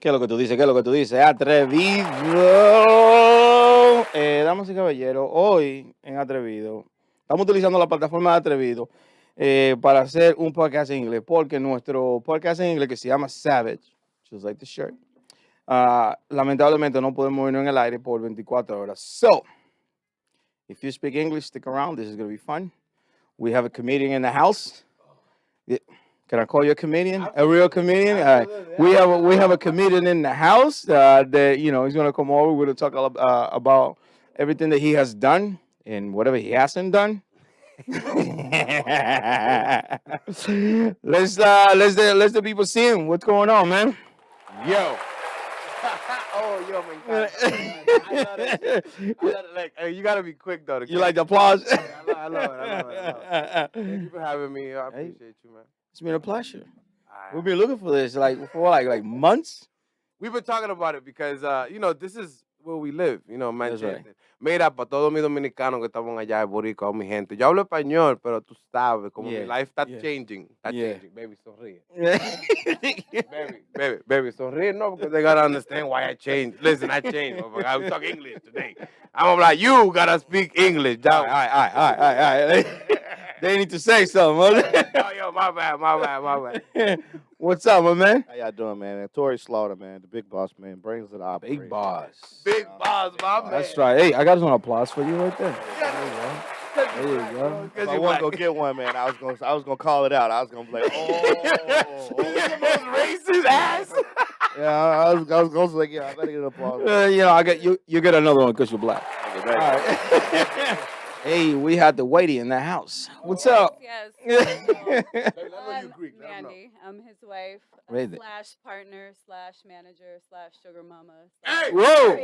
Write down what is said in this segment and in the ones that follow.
¿Qué es lo que tú dices? ¿Qué es lo que tú dices? Atrevido. Damas y caballeros, hoy en Atrevido, estamos utilizando la plataforma de Atrevido para hacer un podcast en inglés, porque nuestro podcast en inglés que se llama Savage, just like the shirt, lamentablemente no podemos irnos en el aire por 24 horas. So, if you speak English, stick around. This is going to be fun. We have a comedian in the house. Yeah. Can I call you a comedian? Absolutely. A real comedian? We have a comedian in the house that he's gonna come over. We're gonna talk about everything that he has done and whatever he hasn't done. Let's the people see him. What's going on, man? Yo. Yo, me encanta. I love that shit. You gotta be quick though. You like the applause? Yeah, I love it. Thank you for having me. I appreciate you, man. It's been a pleasure. We've been looking for this for months. We've been talking about it because this is where we live, Manchester. Right. Mira, para todos mis dominicanos que estaban allá de Boricua, mi gente. Yo hablo español, pero tú sabes, como mi life está changing. Está changing. Baby, sonríe. baby, sonríe. No, because they gotta understand why I changed. Listen, I changed. I talk English today. I'm like, you gotta speak English. All right. They need to say something. Yo, my bad. What's up, my man? How y'all doing, man? Tori Slaughter, man, the big boss, man, brings it up. Big boss. Big boss, my man. That's right. Hey, I got some applause for you right there. There you go. If I want to go get one, man, I was gonna call it out. I was gonna be like, He's the most racist ass. Yeah, I was gonna say, yeah, I better get an applause. I get you. You get another one because you're black. Okay, all right. Hey, we had the whitey in the house. What's up? Yes. Mandy. I'm his wife, / partner / manager / sugar mama. Hey! Whoa!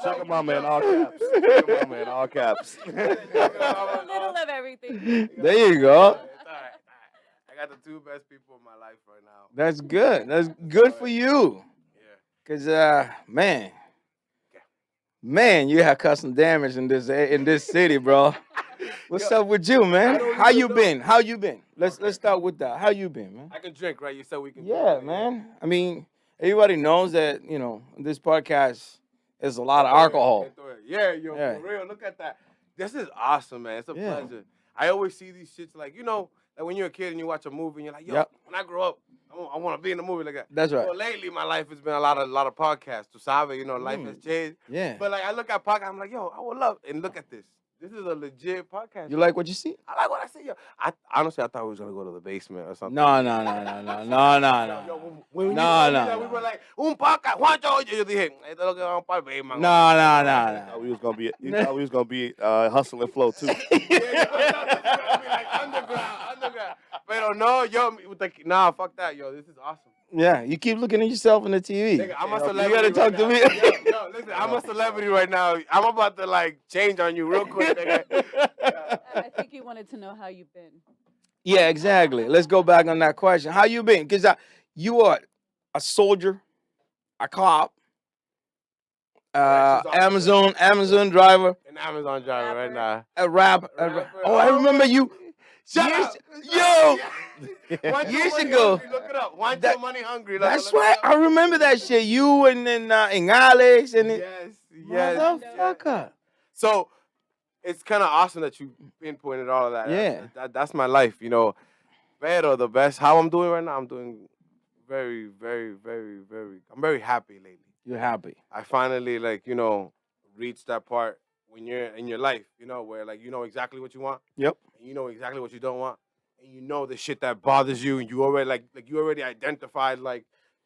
Sugar mama in all caps. Sugar mama in all caps. Little of everything. There you go. I got the two best people in my life right now. That's good. That's good for you. Yeah. Cause man, you have custom damage in this city, bro. What's up with you, man? How you been? Let's start with that. How you been, man? I can drink, right? You said we can. Yeah, drink. Man. I mean, everybody knows that this podcast is a lot of alcohol. Yeah, for real. Look at that. This is awesome, man. It's a pleasure. I always see these shits like like when you're a kid and you watch a movie and you're like, yo, when I grow up, I want to be in a movie like that. That's right. Well, lately my life has been a lot of podcasts. Tu sabes, life has changed. Yeah. But like I look at podcasts, I'm like, yo, I would love. And look at this. This is a legit podcast. You like what you see? I like what I see, yo. Honestly, I thought we was gonna go to the basement or something. No. We were like, un podcast, Juancho. Yo dije, esto es lo que vamos para el basement. No. We was gonna be hustle and flow too. I thought this was gonna be like underground. Pero no, nah, fuck that, yo. This is awesome. Yeah, you keep looking at yourself in the TV. Nigga, I'm a celebrity. You gotta talk to me. Yo, listen, I'm a celebrity right now. I'm about to change on you real quick, nigga. I think he wanted to know how you've been. Yeah, exactly. Let's go back on that question. How you been? Because you are a soldier, a cop, Amazon driver. An Amazon driver right now. A rapper. Oh, I remember you. Yo! Years ago. Look it up. Juancho Money Hungry. That's right. I remember that shit. You and Alex and Yes. Motherfucker. So it's kind of awesome that you pinpointed all of that. Yeah. That's my life, Pero the best, how I'm doing right now, I'm doing very, very, very, very, I'm very happy lately. You're happy. I finally, reached that part when you're in your life, where, you know exactly what you want. Yep. And you know exactly what you don't want. And you know the shit that bothers you, and you already, you already identified,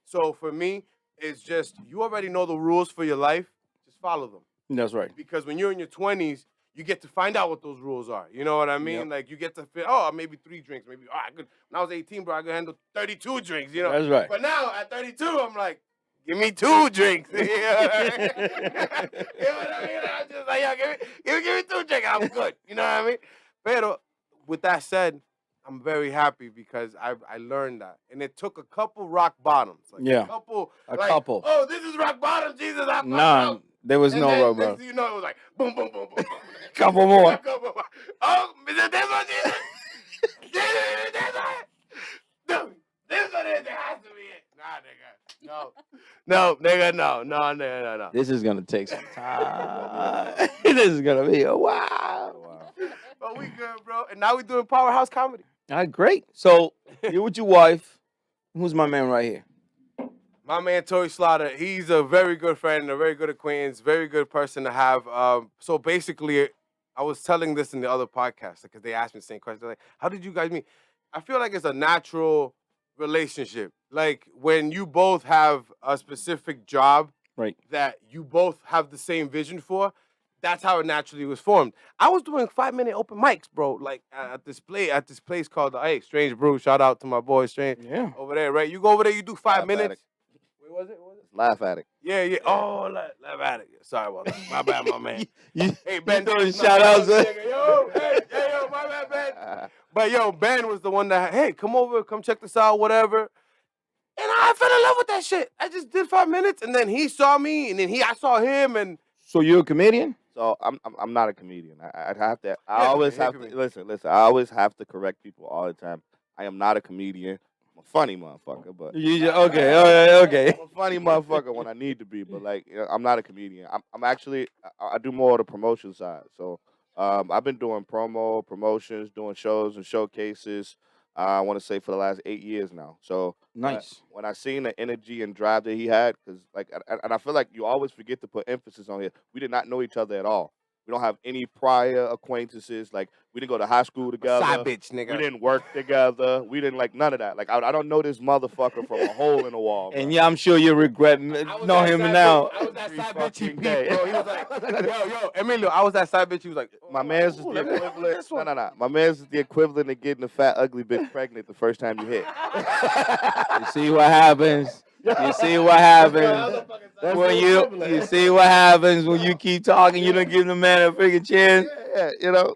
So for me, it's just, you already know the rules for your life. Just follow them. That's right. Because when you're in your 20s, you get to find out what those rules are. You know what I mean? Yep. You get to feel, maybe 3 drinks. Maybe, I could. When I was 18, bro, I could handle 32 drinks, That's right. But now, at 32, I'm like, give me 2 drinks. You know what I mean? I'm just like, yo, give me 2 drinks. I'm good. You know what I mean? Pero, with that said, I'm very happy because I learned that. And it took a couple rock bottoms. A couple. Oh, this is rock bottom, Jesus. Nah, there was no rock bottom. It was like, boom, boom, boom, boom. Couple more. Oh, is it this one, Jesus? Dude, this one is, it has to be it. Nah, nigga. No, nigga, no. This is gonna take some time. This is gonna be a wow. But we good, bro. And now we doing Powerhouse Comedy. All right, great. So you're with your wife. Who's my man right here? My man Tori Slaughter, he's a very good friend, a very good acquaintance, very good person to have. So basically, I was telling this in the other podcast because they asked me the same question. They're like, how did you guys meet? I feel like it's a natural relationship. Like when you both have a specific job Right. that you both have the same vision for, that's how it naturally was formed. I was doing 5-minute open mics, bro, like at this place called Strange Brew. Shout out to my boy Strange Yeah. over there, right? You go over there, you do 5 Laugh minutes. Addict. Wait, was it? Laugh Addict. Yeah. Oh, laugh at it. Sorry about that. My bad, my man. Hey, Ben. throwing shout-outs, eh? Yo, yo, my bad, Ben. But yo, Ben was the one that, hey, come over, come check this out, whatever. And I fell in love with that shit. I just did 5 minutes, and then he saw me, and then I saw him, and So you're a comedian? So I'm not a comedian. I have to. I Yeah, always yeah, have to comedian. listen. I always have to correct people all the time. I am not a comedian. I'm a funny motherfucker, but Okay. I'm a funny motherfucker when I need to be. But like, I'm not a comedian. I'm actually I do more of the promotion side. So I've been doing promotions, doing shows and showcases. I want to say for the last 8 years now. So Nice. when I seen the energy and drive that he had, because like, and I feel like you always forget to put emphasis on it. We did not know each other at all. We don't have any prior acquaintances. Like we didn't go to high school together. side bitch, nigga. We didn't work together. We didn't like none of that. Like I don't know this motherfucker from a hole in the wall. And bro. yeah, I'm sure you regret know him now. I was that side bitch he Fucking peeped, day. bro. He was like, yo, Emilio, I was that side bitch. He was like, My man's is the equivalent. No. My man's is the equivalent of getting a fat, ugly bitch pregnant the first time you hit. You see what happens. You see what happens when you see what happens when you keep talking. You don't give the man a freaking chance. Yeah,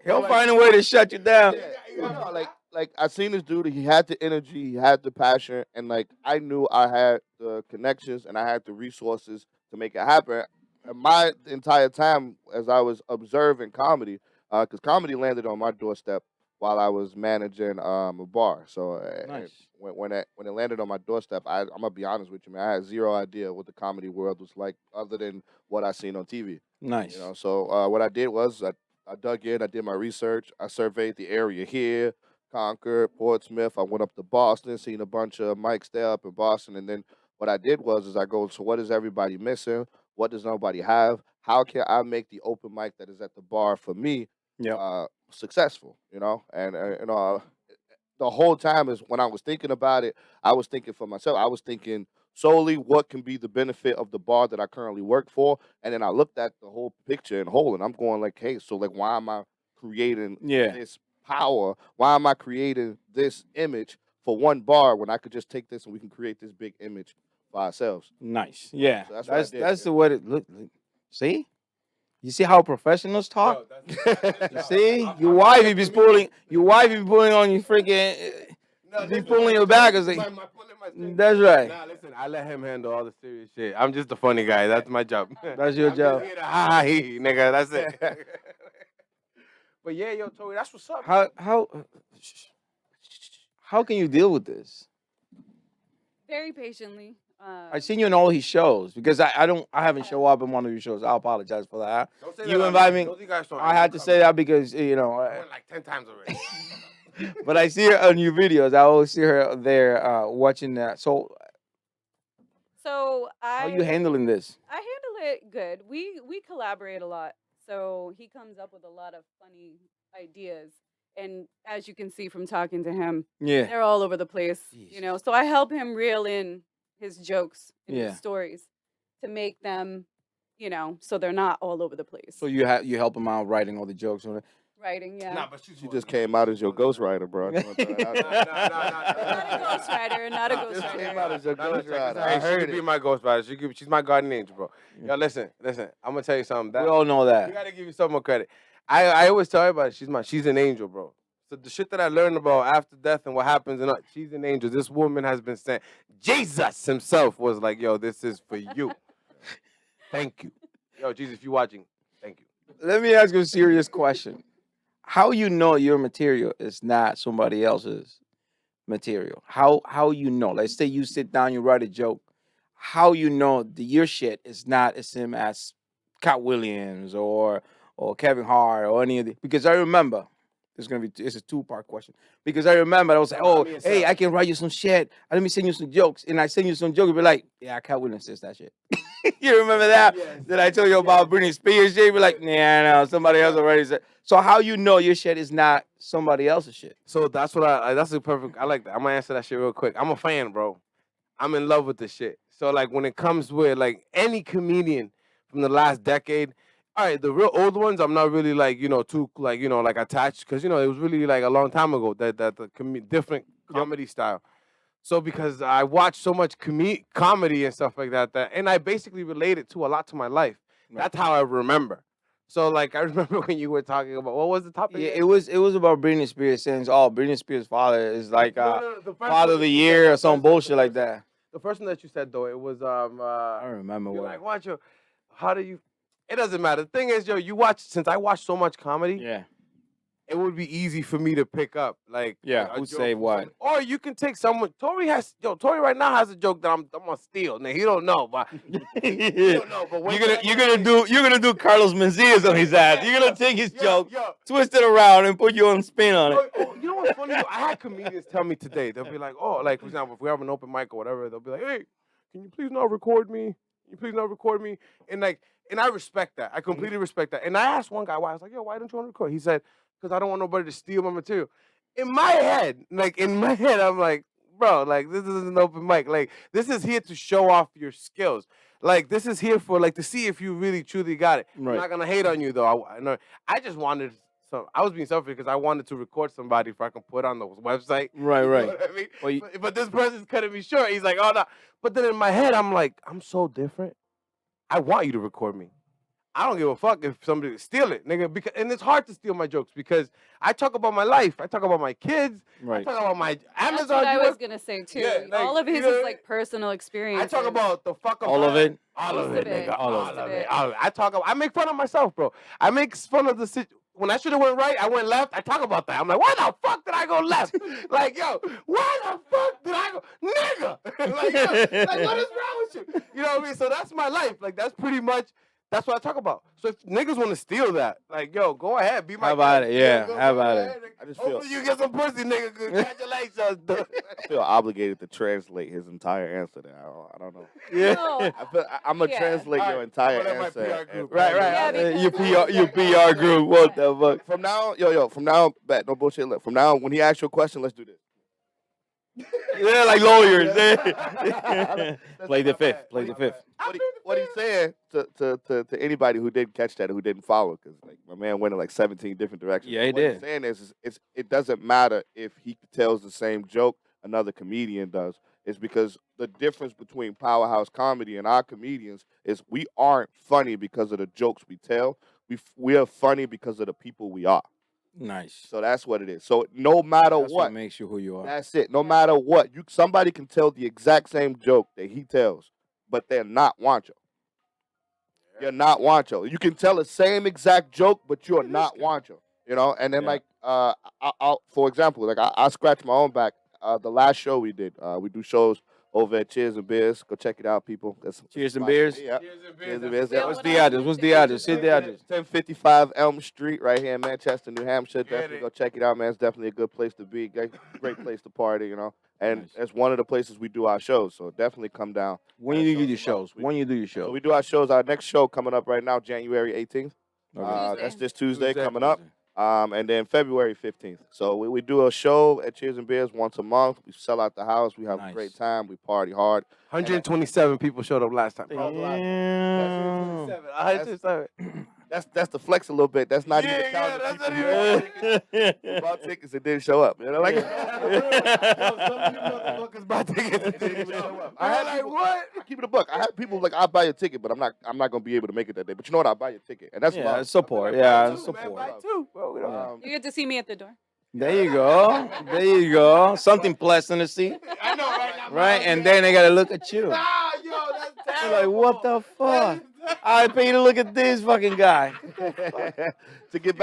He'll like, find a way to shut you down. like I seen this dude. He had the energy, he had the passion, and like I knew I had the connections and I had the resources to make it happen. And my entire time as I was observing comedy, because comedy landed on my doorstep while I was managing a bar. So Nice. when it landed on my doorstep, I'm gonna be honest with you, man. I had zero idea what the comedy world was like, other than what I seen on TV. Nice. You know, so what I did was I dug in, I did my research, I surveyed the area here, Concord, Portsmouth. I went up to Boston, seen a bunch of mics there up in Boston, and then what I did was I go, so what is everybody missing? What does nobody have? How can I make the open mic that is at the bar for me successful? You know, and the whole time is when I was thinking about it, I was thinking for myself. I was thinking solely what can be the benefit of the bar that I currently work for, and then I looked at the whole picture in whole, and I'm going like, hey, so like, why am I creating this power? Why am I creating this image for one bar when I could just take this and we can create this big image for ourselves? Nice. Yeah. So that's what I did, that's the way it look. See? You see how professionals talk? You see? Your wife be pulling on you freaking be pulling your back. It's like, that's right. Nah, listen, I let him handle all the serious shit. I'm just the funny guy. That's my job. That's your job. Nigga, that's it. But yeah, yo, Tori, that's what's up. How can you deal with this? Very patiently. I've seen you in all his shows because I haven't show up in one of your shows. I apologize for that. Don't say You that invite on me. Those you guys I had to say that because I went like 10 times already. but I see her on your videos. I always see her there watching that. So how are you handling this? I handle it good. We collaborate a lot. So he comes up with a lot of funny ideas. And as you can see from talking to him, Yeah. they're all over the place, you know. So I help him reel in his jokes and his stories to make them, you know, so they're not all over the place. So you help him out writing all the jokes on it. Writing, yeah. Nah, but She just came out as your ghostwriter, bro. Not a ghostwriter, not a Just came ghostwriter. out as your ghostwriter. Hey, I she heard could be it. my ghostwriter. She's my guardian angel, bro. Yo, listen. I'm gonna tell you something. We all know You that. gotta give you some more credit. I always tell everybody she's an angel, bro. So the shit that I learned about after death and what happens, and she's an angel. This woman has been sent. Jesus himself was like, yo, this is for you. Thank you. Yo, Jesus, if you're watching, thank you. Let me ask you a serious question. How you know your material is not somebody else's? material? How you know? Let's say you sit down, you write a joke. How you know that your shit is not as same as Cat Williams or Kevin Hart or any of the? Because I remember it's a 2-part question. Because I remember I was like, oh, hey, I can write you some shit. Let me send you some jokes, and I send you some jokes. You be like, yeah, Cat Williams says that shit. You remember that? Yes. That I told you about Britney Spears shit? You be like, nah, no, somebody else already said. So how you know your shit is not somebody else's shit? So that's what that's a perfect. I like that. I'm gonna answer that shit real quick. I'm a fan, bro. I'm in love with the shit. So like when it comes with like any comedian from the last decade, all right, the real old ones, I'm not really like too like like attached because it was really like a long time ago that the different comedy style. So because I watch so much comedy and stuff like that, and I basically relate it to a lot to my life. Right. That's how I remember. So like I remember when you were talking about what was the topic? Yeah, again? it was about Britney Spears saying, oh, Britney Spears' father is like No, the first father one of the that you said, year the or some first one, bullshit the like first one. that. The first one that you said though, it was I don't remember you're what. like, watch your, how do you? It doesn't matter. The thing is, you watch since I watch so much comedy. Yeah. It would be easy for me to pick up, like Yeah, a who joke say from what? someone. Or you can take someone. Tori right now has a joke that I'm gonna steal. Now he don't know, but he don't know. But when You're gonna do Carlos Mencias on his ass. You're gonna take his joke, twist it around, and put your own spin on it. Oh, you know what's funny? Though? I had comedians tell me today. They'll be like, oh, like for example, if we have an open mic or whatever, they'll be like, hey, can you please not record me? Can you please not record me? And I respect that. I completely respect that. And I asked one guy why. I was like, yo, why don't you want to record? He said, because I don't want nobody to steal my material. In my head, I'm like, bro, like this is an open mic. Like this is here to show off your skills. Like this is here for like to see if you really truly got it. Right. I'm not gonna hate on you though. I know. I just wanted. So I was being selfish because I wanted to record somebody if I can put on the website. Right, You right. know what I mean? Well, But this person's cutting me short. He's like, oh no. But then in my head, I'm like, I'm so different. I want you to record me. I don't give a fuck if somebody steal it, nigga. Because and it's hard to steal my jokes because I talk about my life. I talk about my kids. Right. I talk about my That's Amazon. what I was gonna say too. Yeah, like, all of his you know what is I like mean? personal experience. I talk about the fuck all of it. All of Most it, of it. nigga. All All of of it. it. All of it. I make fun of myself, bro. I make fun of the situation. When I should have went right, I went left. I talk about that. I'm like, why the fuck did I go left? Like, yo, why the fuck did I go, nigga? Like, yo, like, what is wrong with you? You know what I mean? So that's my life. Like, that's pretty much. That's what I talk about. So if niggas want to steal that, like, yo, go ahead, be my How about guest. it? Yeah, Go how about it? ahead. I just feel Hopefully you get some pussy, nigga. Congratulations. I feel obligated to translate his entire answer. There, I don't know. Yeah. No, I'm gonna Yeah. translate your Alright, entire I'm gonna let my answer. PR group Right, handle right. it. Yeah, Your because PR, your PR group. What the fuck? From now, from now, bet no bullshit. Look, from now, when he asks you a question, let's do this. Yeah, like lawyers. That's Play the my fifth. bad. Play the fifth. What he's saying to anybody who didn't catch that or who didn't follow, because like my man went in like 17 different directions. Yeah, he what did. He's saying is it doesn't matter if he tells the same joke another comedian does. It's because the difference between powerhouse comedy and our comedians is we aren't funny because of the jokes we tell. We are funny because of the people we are. Nice. So that's what it is. So no matter That's what what, makes you who you are. that's it. No matter what, somebody can tell the exact same joke that he tells, but they're not Wancho. You're not Wancho. You can tell the same exact joke, but you're not Wancho. You know. And then Yeah. like I'll for example, like I scratch my own back. The last show we did, we do shows over at Cheers and Beers. Go check it out, people. Cheers and Beers? Yeah. Cheers and Cheers and beers. Beers. Yeah. What's the address? What's the address? Hit the address. 1055 Elm Street, right here in Manchester, New Hampshire. Get Definitely it. go check it out, man. It's definitely a good place to be. Great place to party, you know. And Nice. it's one of the places we do our shows. So definitely come down. When and you show do your some love. shows? When you do your So shows? we do our shows. Our next show coming up right now, January 18th. Okay. That's this Tuesday Tuesday. coming up. And then February 15th. So we do a show at Cheers and Beers once a month. We sell out the house. We have a Nice. great time. We party hard. 127 people showed up last time. Damn. 127. That's the flex a little bit. That's not Yeah, even yeah, counting that's people not who even- bought tickets and didn't show up. You know, like Some of you motherfuckers bought tickets and didn't even show up. I had like, what? I keep it a buck. I have people like I'll buy your ticket, but I'm not gonna be able to make it that day. But you know what? I'll buy your ticket, and that's Yeah, love. support. Buy Yeah, two, support. man, buy two, bro. We don't- you get to see me at the door. There you go. There you go. Something pleasant to see. I know, right now. Right? And then they got to look at you. Nah, yo, that's You're terrible. like, what the fuck? That I pay you to look at this fucking guy. To get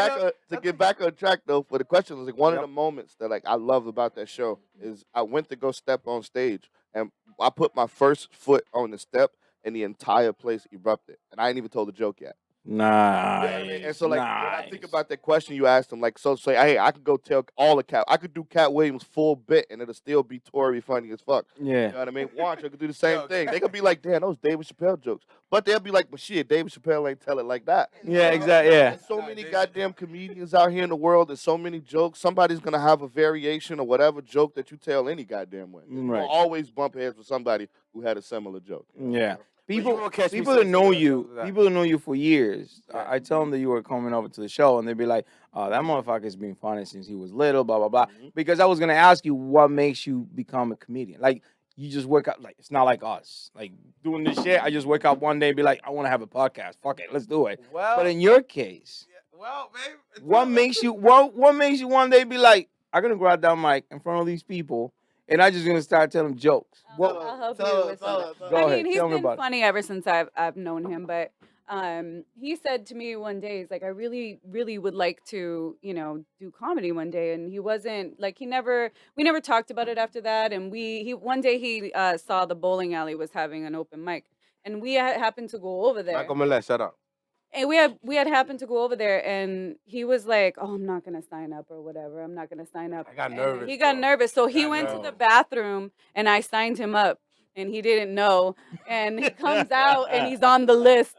back on track though, for the question was like one of Yep. the moments that like I love about that show is I went to go step on stage and I put my first foot on the step and the entire place erupted and I ain't even told the joke yet. You know what I mean? And Nice. so like when I think Nice. about that question you asked him, like so say, hey, I could go tell all the Cat, I could do Cat Williams full bit and it'll still be Tory funny as fuck. You Yeah. know what I mean? Watch, I could do the same Yo, thing. They could be like, damn, those David Chappelle jokes. But they'll be like, but shit, David Chappelle ain't tell it like that. Yeah, exactly. Yeah. There's so many goddamn comedians out here in the world. There's so many jokes. Somebody's gonna have a variation of whatever joke that you tell any goddamn way. You'll Right. always bump heads with somebody who had a similar joke. Yeah. you People, won't catch me people that saying know similar you, jokes to that. people that know you for years. Yeah. I tell them that you were coming over to the show, and they'd be like, "Oh, that motherfucker's been funny since he was little." Blah blah blah. Mhm. Because I was gonna ask you, what makes you become a comedian? Like you just wake up. Like it's not like us. Like doing this shit. I just wake up one day and be like, "I want to have a podcast. Fuck it, let's do it." Well, But in your case, well, babe. what makes you what makes you one day be like, "I'm gonna grab that mic in front of these people, and I'm just gonna start telling jokes." What? I'll help tell you us, with tell that. us, tell Go us. I ahead, mean, he's tell me been about it. funny ever since I've known him, but he said to me one day, he's like, I really, really would like to, do comedy one day. And he wasn't like, we never talked about it after that. And one day he saw the bowling alley was having an open mic, and we happened to go over there. Michael Millet, shut up. And we had happened to go over there, and he was like, "Oh, I'm not gonna sign up or whatever. I'm not gonna sign up." I got And nervous, He got bro. nervous, so he Got went to the nervous. bathroom, and I signed him up, and he didn't know. And he comes out, and he's on the list,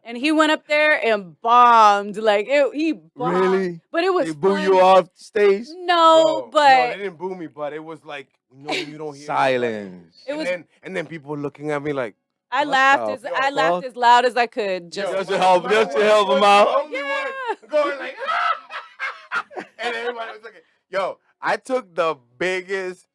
and he went up there and bombed like he bombed. Really? But it was They boo you fun. off stage? No, Bro, but no, they didn't boo me, but it was like, when you don't hear Silence. It And was- then, people were looking at me like, I What laughed the as I laughed fuck? as loud as I could. Just Just to help him out. Yeah. Going like, and everybody was looking. Yo, I took the biggest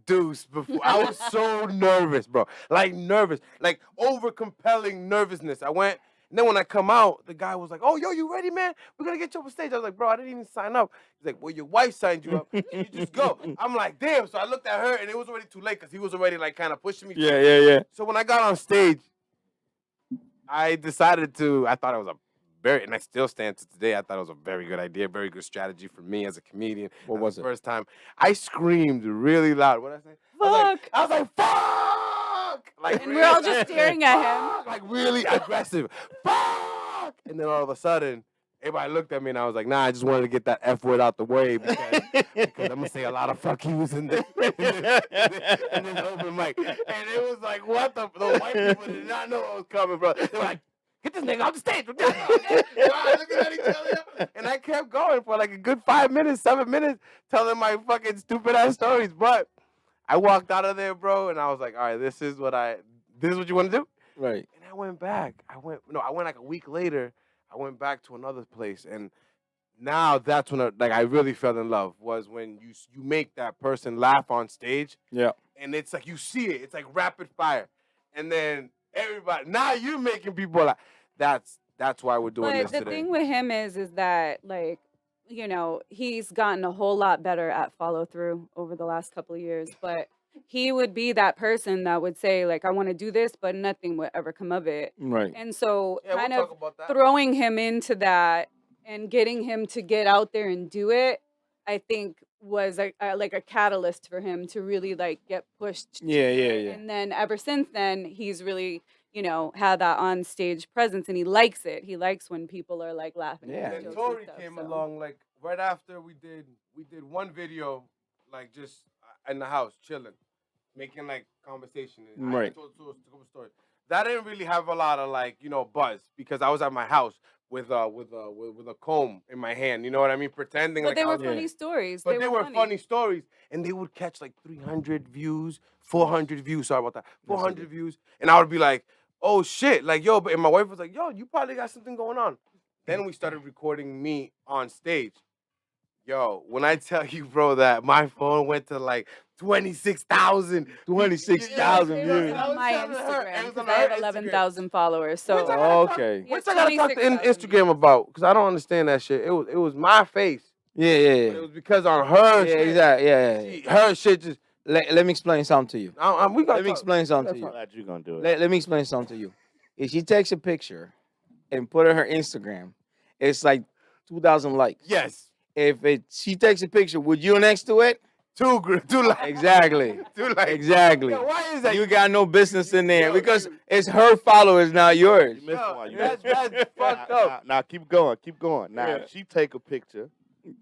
deuce before. I was so nervous, bro. Like nervous, like over compelling nervousness. I went, and then when I come out, the guy was like, "Oh, yo, you ready, man? We're gonna get you up on stage." I was like, "Bro, I didn't even sign up." He's like, "Well, your wife signed you up. You just go." I'm like, "Damn!" So I looked at her, and it was already too late because he was already like kind of pushing me. Yeah, yeah, yeah. So when I got on stage, I decided to. I thought it was and I still stand to today. I thought it was a very good idea, very good strategy for me as a comedian. What That's was the it? First time I screamed really loud. What did I say? Fuck. I was like, "Fuck!" Like, And we're all just staring at him. "Fuck!" Like really aggressive. Fuck! And then all of a sudden, everybody looked at me, and I was like, "Nah, I just wanted to get that F word out the way because I'm gonna say a lot of fuck yous in this open mic." And it was like, what the white people did not know what was coming, bro. They were like, "Get this nigga off the stage." Looking at each other, and I kept going for like a good 5 minutes, 7 minutes, telling my fucking stupid ass stories. But I walked out of there, bro, and I was like, "All right, this is what you want to do." Right. And I went back. I went like a week later. I went back to another place, and now that's when I really fell in love. Was when you make that person laugh on stage, Yeah. and it's like you see it. It's like rapid fire, and then everybody. Now you're making people laugh. That's why we're doing But this the today. thing with him is that like, he's gotten a whole lot better at follow through over the last couple of years. But he would be that person that would say like, I want to do this, but nothing would ever come of it. Right. And so Yeah, kind we'll of talk about that. throwing him into that and getting him to get out there and do it, I think was like a catalyst for him to really like get pushed. to Yeah, do yeah, it. yeah. And then ever since then, he's really, had that on stage presence, and he likes it. He likes when people are like laughing. Yeah. at And his then jokes and Tori stuff, came so. along like right after we did one video, like just in the house chilling, making like conversation. And I Right. told a couple stories. That didn't really have a lot of like buzz because I was at my house with a comb in my hand. You know what I mean? Pretending But like they I were was funny stories. But they were funny stories, and they would catch like 300 views, 400 views. Sorry about that. 400 views, and I would be like, "Oh shit!" Like yo, and my wife was like, "Yo, you probably got something going on." Then we started recording me on stage. Yo, when I tell you, bro, that my phone went to like 26,000. 26,000 It views. was on my telling her, it Instagram was because on I have her 11,000 followers. So Which I gotta Okay. talk, Yeah, which I gotta talk to 26,000 Instagram about because I don't understand that shit. It was my face, Yeah, yeah, but it yeah. was because on her Yeah, shit. exactly. Yeah, yeah. Her shit just. Let me explain something to you. We gotta Let me talk. explain something to I'm you. glad you're gonna do it. Let me explain something to you. if she takes a picture and put it on her Instagram, it's like 2,000 likes. Yes. If she takes a picture, would you next to it? Two likes. Exactly. Two likes. Exactly. Yo, why is that? You got no business in there Yo, because it's her followers, not yours. You missed No, one. You that's missed one. fucked Now, up. now, keep going. Keep going. Now, Yeah. if she take a picture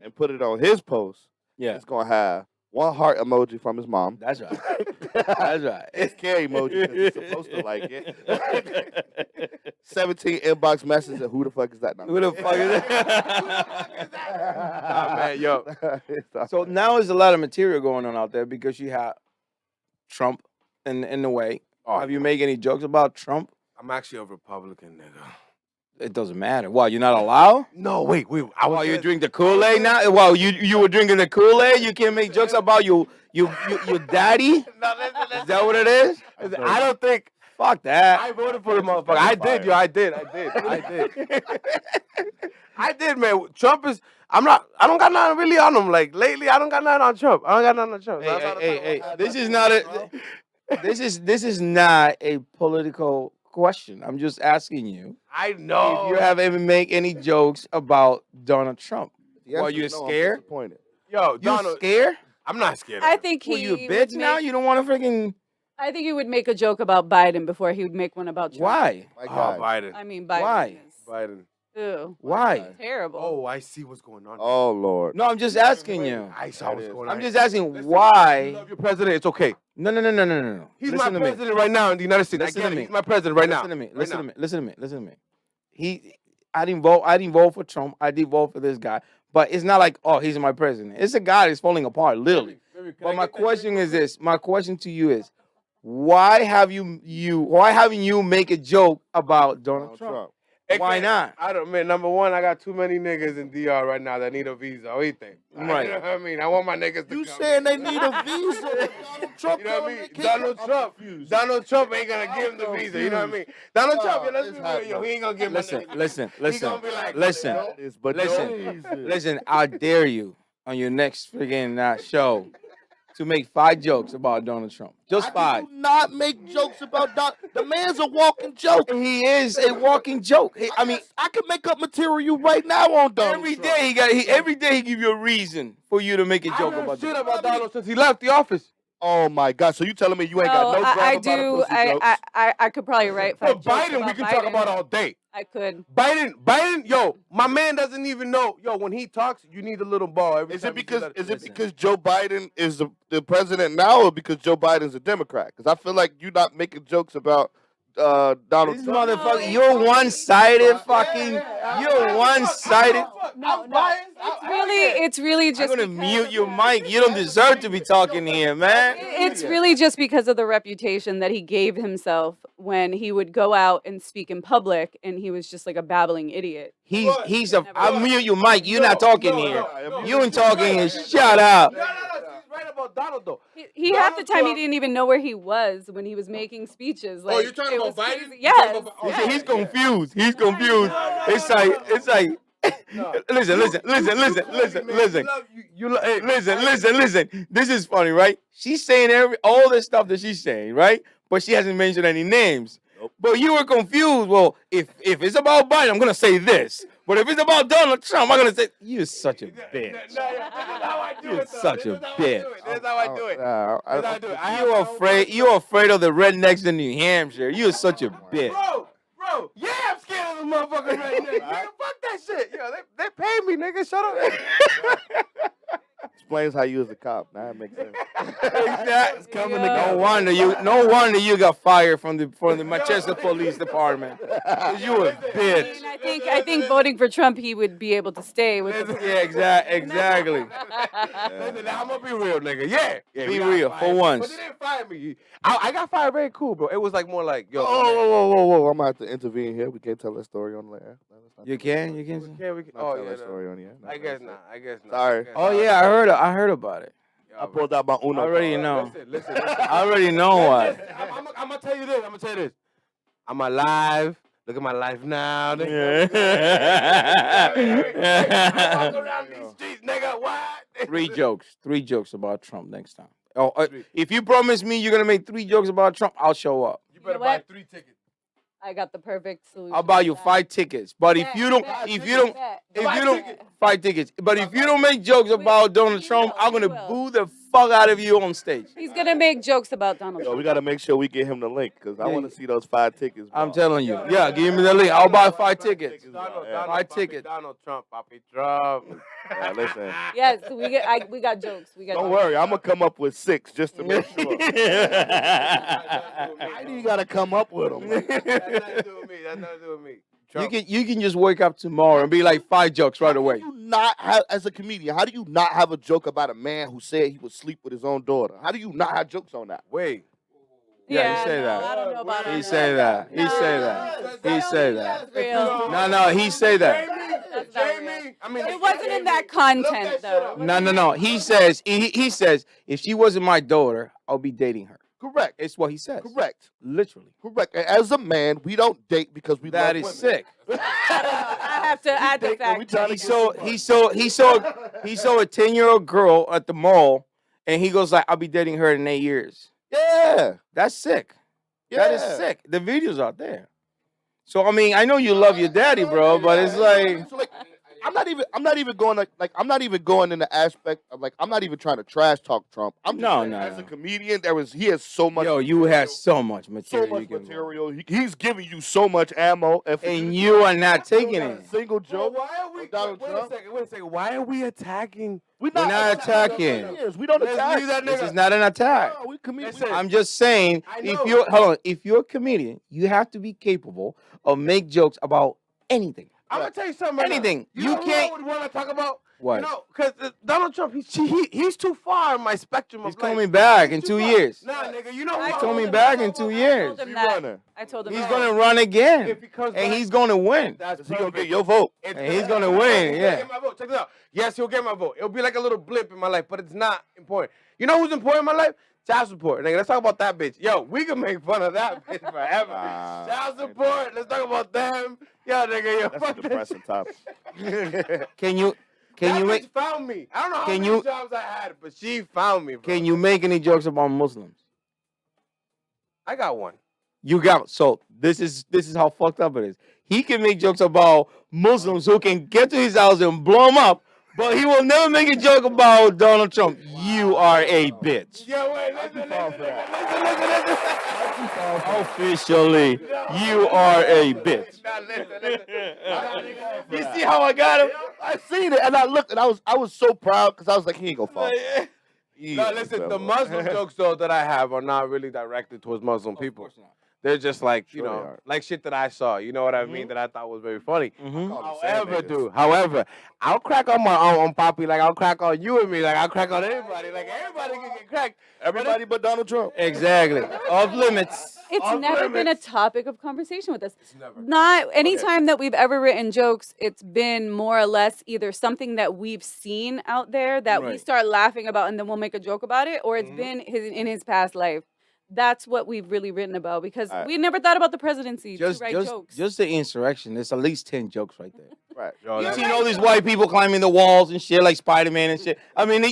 and put it on his post, Yeah, it's going to have one heart emoji from his mom. that's right. That's right. It's care emoji because he's supposed to like it. 17 inbox messages of who the fuck is that now? Who the fuck is that? Nah, man, yo. So now there's a lot of material going on out there because you have Trump in the way. Oh, Have you made any jokes about Trump? I'm actually a Republican nigga. It doesn't matter. Why, you're not allowed? No, wait. I was While you gonna- drink the Kool-Aid now? While you were drinking the Kool-Aid, you can't make jokes about your daddy? No, listen. Is that what it is? Listen, I don't think Fuck that. I voted for the motherfucker. I did, yo. I did. I did, man. Trump is. I don't got nothing really on him. Like lately, I don't got nothing on Trump. I don't got nothing on Trump. So I'm not Hey, talking about this that. is not a this is not a political question. I'm just asking you I know. if you have ever make any jokes about Donald Trump. The Well, answer you is no, I'm scared? disappointed. Yo, You Donald. scared? I'm not scared. Of I him. think Well, he you a would bitch now? make- You don't want to freaking I think he would make a joke about Biden before he would make one about Trump. why? My Oh, God. Biden. I mean, Biden. Why? Is, Biden. ew, Why? terrible. Oh, I see what's going on. Oh, Lord. No, I'm just asking you. I saw what's There it going I'm on. just asking Listen, You why. love your president. It's okay. No. He's Listen my to me. president right now in the United States. Listen I to get it. me. He's my president right now. Listen to me. Right Listen now. to me. Listen to me. I didn't vote for Trump. I did vote for this guy. But it's not like, oh, he's my president. It's a guy that's falling apart, literally. But my question is this. My question to you is, why haven't you make a joke about Donald Trump? Why not? I don't, man. Number one, I got too many niggas in DR right now that need a visa. What do you think? Right. You know what I mean? I want my niggas to You come saying they in. need a visa? But Donald Trump You know what I telling mean? they can't Donald come? Trump. I'm confused. Donald Trump ain't gonna give him the I'm visa. You know what I mean? confused. Donald No, Trump, yo, let's it's be real. Yo, he ain't gonna give my Listen, nigga. listen, He listen, gonna be like, listen, yo, It's but listen, no visa. listen. I dare you on your next friggin' show to make 5 jokes about Donald Trump. Just 5. Do not make jokes about Donald. The man's a walking joke. He is a walking joke. I mean, I can make up material right now on Donald every Trump. day every day he give you a reason for you to make a I joke heard about shit Donald. about Donald since he left the office. Oh my God! So you telling me you ain't got no drama I about do. a pussy jokes? I could probably write 5 But jokes Biden, we about can Biden. talk about all day. I could. Biden, yo, my man doesn't even know. Yo, when he talks, you need a little ball. Every Is time it you because let Joe Biden is the president now, or because Joe Biden's a Democrat? Because I feel like you're not making jokes about Donald This Trump. motherfucker, you're one-sided fucking. You're one-sided. No, it's really I'm just. gonna because mute of your the- mic. You don't deserve to be talking here, man. It's really just because of the reputation that he gave himself when he would go out and speak in public, and he was just like a babbling idiot. He's a. I'll mute your mic. You're not talking here. You ain't talking here. Shut up. No, she's right about Donald though. He half the Donald time he Trump- didn't even know where he was when he was making speeches. Like, you're talking it about was Biden? crazy. You're talking Yes. about- He Oh, said he's confused. He's confused. It's like. Listen. Listen. This is funny, right? She's saying all the stuff that she's saying, right? But she hasn't mentioned any names. Nope. But you were confused. Well, if it's about Biden, I'm gonna say this. But if it's about Donald Trump, I'm gonna say you're such a bitch. This is how I do You're it, though. such This a is how I bitch. do it. This is how I do it. This is how I do it. I have You're my own afraid. voice. You're afraid of the rednecks in New Hampshire. You're such a bitch. Bro, yeah, I'm scared of the motherfucker right now. Nigga, fuck that shit. Yo, they pay me, nigga. Shut up. Explains how you was a cop. Now it makes sense. It's coming Yeah. together. No wonder you got fired from the Manchester Police Department. 'Cause you a I bitch. mean, I think voting for Trump, he would be able to stay with. The Yeah, exactly. Listen, I'm gonna be real, nigga. Yeah. Be we got real, for fired. once. But they didn't fire me. I got fired very cool, bro. It was like more like, yo. Whoa! I'm gonna have to intervene here. We can't tell that story on the air. No, let's not You do that. can. Yeah, we can. Not Oh, tell yeah. that no. story on the air. I guess not. I guess not. Sorry. I guess Oh not. yeah, I heard about it. Yo, I pulled out my Uno. I already card. know. Listen. I already know why. I'm gonna tell you this. I'm alive. Look at my life now. Nigga. I walk around these streets, nigga. What? 3 jokes about Trump next time. If you promise me you're gonna make 3 jokes about Trump, I'll show up. You better know buy what? 3 tickets. I got the perfect solution. I'll buy for you that. 5 tickets. But if Bet, you don't, bet, if bet, you don't, bet. if Five you don't, tickets. 5 tickets. But if you don't make jokes We- about Donald he Trump, will, I'm he gonna will. boo the fuck out of you on stage. He's gonna make jokes about Donald Yo, Trump. we got to make sure we get him the link because I Yeah, want to see those 5 tickets. I'm bro. telling you. Yeah, give me the link. I'll buy 5 tickets. Donald, Yeah. Donald, 5 Papi, tickets. Donald Trump, Papi Trump. Yeah, listen. Yes, we got jokes. We got. Don't jokes. worry, I'm gonna come up with 6 just to make sure. you Why do you gotta come up with them? That's nothing to do with me. That's nothing to do with me. Trump. can just wake up tomorrow and be like 5 jokes right away. How do you not have, as a comedian, how do you not have a joke about a man who said he would sleep with his own daughter? How do you not have jokes on that? Wait. Yeah, he said no, that. I don't know about He all said that. He No, said that. I He don't said think that. that's real. No, he said that. That's not real. Jamie. I mean, It wasn't in that content, though. No. He says if she wasn't my daughter, I'll be dating her. Correct. It's what he says. Correct. Literally. Correct. And as a man, we don't date because we That love is women. sick. I have to add the date when we fact. trying to He get saw some he saw a 10-year-old girl at the mall, and he goes like, I'll be dating her in 8 years. Yeah. That's sick. Yeah. That is sick. The video's out there. So I mean, I know you love your daddy, bro, but it's like So, like, I'm not even going in the aspect of like I'm not even trying to trash talk Trump. I'm just No, saying, no, as no. a comedian, he has so much. yo, you have so much so material. much you can material. He's giving you so much ammo, and you are not don't taking got it. a single Bro, joke. why are we? of Donald Wait Trump. a second. Why are we attacking? We're not attacking. comedians. We don't Let's attack. leave that This nigga. is not an attack. No, we comedians. Listen, I'm just saying, I if know. you're a comedian, you have to be capable of make jokes about anything. I'm gonna tell you something. Right now. Anything. You You know who can't- I would want to talk about? What? You know, because Donald Trump, he's too far in my spectrum He's of life. coming back in He's 2 too far. years. Nah, nigga, you know who I I coming would back talk in 2 about? years. I told him He that. running. I told him He's that. gonna run again, If he comes and back, he's gonna win. that's Is he gonna perfect. get your vote? It's And he's perfect. gonna win, He's yeah. gonna get my vote. Check this out. Yes, he'll get my vote. It'll be like a little blip in my life, but it's not important. You know who's important in my life? Child support. Nigga, let's talk about that bitch. Yo, we can make fun of that bitch forever. Child support. Let's talk about them. Yo, nigga, yo, That's a fuck that depressing topic. Can you that make bitch found me. I don't know how can many you- jobs I had, but she found me, bro. can you make any jokes about Muslims? I got one. You got so this is how fucked up it is. He can make jokes about Muslims who can get to his house and blow him up, but he will never make a joke about Donald Trump. You are a bitch. Yo, wait, listen. Officially, you are a bitch. You see how I got him? I seen it and I looked and I was so proud because I was like, he ain't gonna fall. No, listen, the Muslim jokes, though, that I have are not really directed towards Muslim people. They're just like, you Sure they know, are. like shit that I saw. You know what I mean? That I thought was very funny. Mhm. However, I'll crack on my own Poppy, like I'll crack on you and me, like I'll crack on everybody. Like everybody can get cracked. Everybody but Donald Trump. Exactly. Off limits. It's Off never been a limits. topic of conversation with us. It's never. Not any time that we've ever written jokes, it's been more or less either something that we've seen out there that we Right. start laughing about and then we'll make a joke about it, or it's Mhm. been in his past life. That's what we've really written about because Alright. we never thought about the presidency to write jokes. Just the insurrection. There's at least 10 jokes right there. Right. Yo, You that- seen all these white people climbing the walls and shit like Spider-Man and shit. I mean,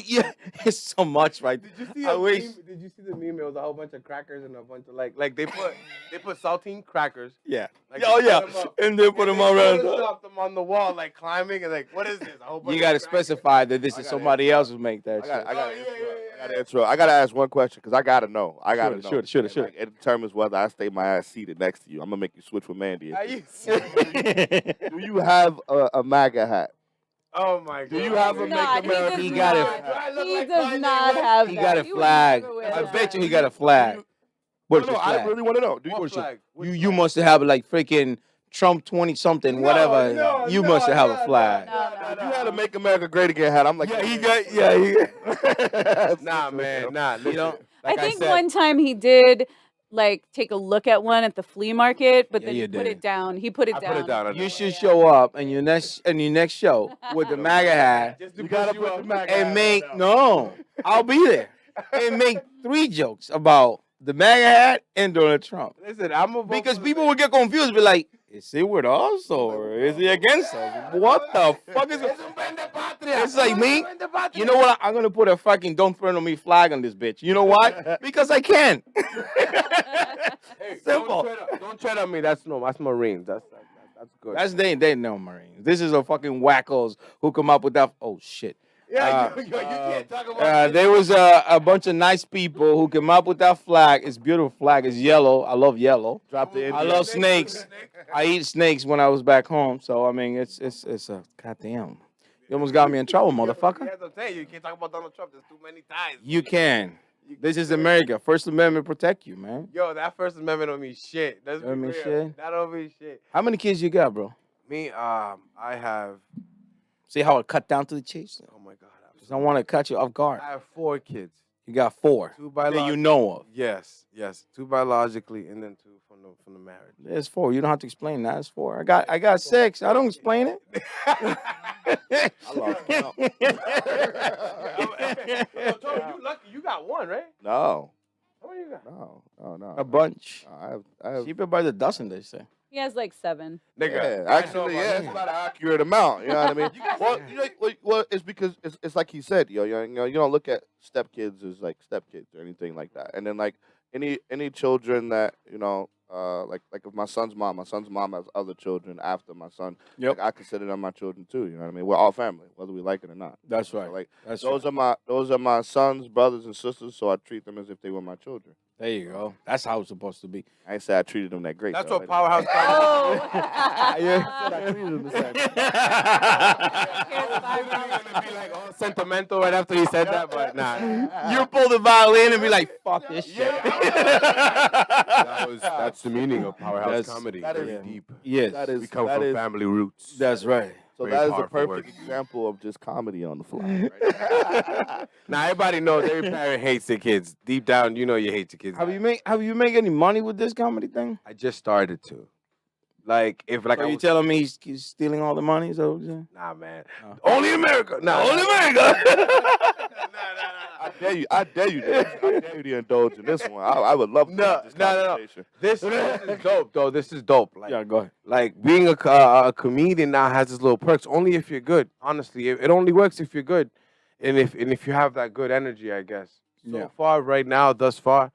it's so much right there. Did you see I a wish. meme? Did you see the meme? It was a whole bunch of crackers and a bunch of like they put saltine crackers. Yeah. Like, Oh they yeah. put 'em up. And then put them And they around. photoshopped them on the wall, like climbing and like, what is this? A whole bunch You of gotta crackers. specify that this I is gotta somebody else who make that I got shit. I got Oh, yeah. I gotta ask one question because I gotta know. I gotta Shoot it, know. shoot it, shoot it, shoot Like, it determines whether I stay my ass seated next to you. I'm gonna make you switch with Mandy. Are you Do you have a MAGA hat? Oh my god. Do you have a Not, Make America he He does got it. not. Do I look He like does Kanye not West? have He that. got a You would flag. never wear I that. bet you he got a flag. No, What's no, your I flag? really want to know. Do you, What What's your- flag? Which You flag? must have like freaking Trump 20 something, No, whatever. no, You no, must have no, a flag. No, if you had a Make America Great Again hat, I'm like, Yeah, he got. Yeah, he got. Nah, man, nah. Listen, know, like I think said, one time he did like take a look at one at the flea market, but Yeah, then you he put did. it down. He put it I down. put it down. You should show up in your next show with the MAGA hat Just to You gotta push put up. the MAGA and hat make on. no. I'll be there and make 3 jokes about the MAGA hat and Donald Trump Listen, I'm a because people will get confused. Be like, is he with us or is he against us? What the fuck is? Es un pendepato. patria. It's like me. Defend the patria. You know what? I'm gonna put a fucking "Don't Threaten Me" flag on this bitch. You know why? Because I can. Hey, Simple. Don't tread on me. That's Marines. That's good. That's they know Marines. This is a fucking wackos who come up with that. Oh shit. yeah, you can't talk about There was a bunch of nice people who came up with that flag. It's a beautiful flag. It's yellow. I love yellow. Drop the I Indian. love snakes. I eat snakes when I was back home. So I mean, it's a goddamn. You almost got me in trouble, motherfucker. Yeah, I'm saying you can't talk about Donald Trump. There's too many ties. You can. This is America. First Amendment protect you, man. Yo, that First Amendment don't mean shit. Let's be Don't mean real. shit? That don't mean shit. How many kids you got, bro? Me, I have. See how it cut down to the chase? Oh my God. I want to cut you off guard. I have 4 kids. You got 4 2 that biologically. you know of. Yes. 2 biologically, and then 2 from the marriage. There's 4. You don't have to explain that. It's 4. I got 6. I don't explain it. I lost count. You lucky. You got 1, right? No, How many you got? no. A bunch. I have. Cheaper by the dozen, they say. He has like 7. Yeah, actually, yeah, it's about an accurate amount. You know what I mean? Well, well, it's because it's like he said, you don't look at stepkids as like stepkids or anything like that. And then like any children that like if my son's mom has other children after my son. Yep. Like, I consider them my children too. You know what I mean? We're all family, whether we like it or not. That's So, right. like That's those right. are my sons, brothers, and sisters. So I treat them as if they were my children. There you go. That's how it's supposed to be. I ain't say I treated them that great. That's though. what Powerhouse. Oh. I treated them the same. Gonna be like all sentimental right after he said that, but nah. You pull the violin and be like, "Fuck this shit." That's the meaning of Powerhouse That's- comedy. that is- Very deep. Yes, That is We come that from is- family roots. that's right. So Very that is a powerful perfect word. example of just comedy on the fly. Right? Now everybody knows every parent hates their kids. Deep down, you know you hate your kids. Have you made any money with this comedy thing? I just started to. Like if like Are I you was, telling me he's stealing all the money? So nah, man. Oh. Only in America. Nah, Only America. I dare you. I dare you to indulge in this one. I would love to No, have this no, no, no. conversation. This is dope, though. This is dope. Like, Yeah, go ahead. like being a comedian now has its little perks. Only if you're good. Honestly, it only works if you're good, and if you have that good energy, I guess. So Yeah. far, right now, thus far,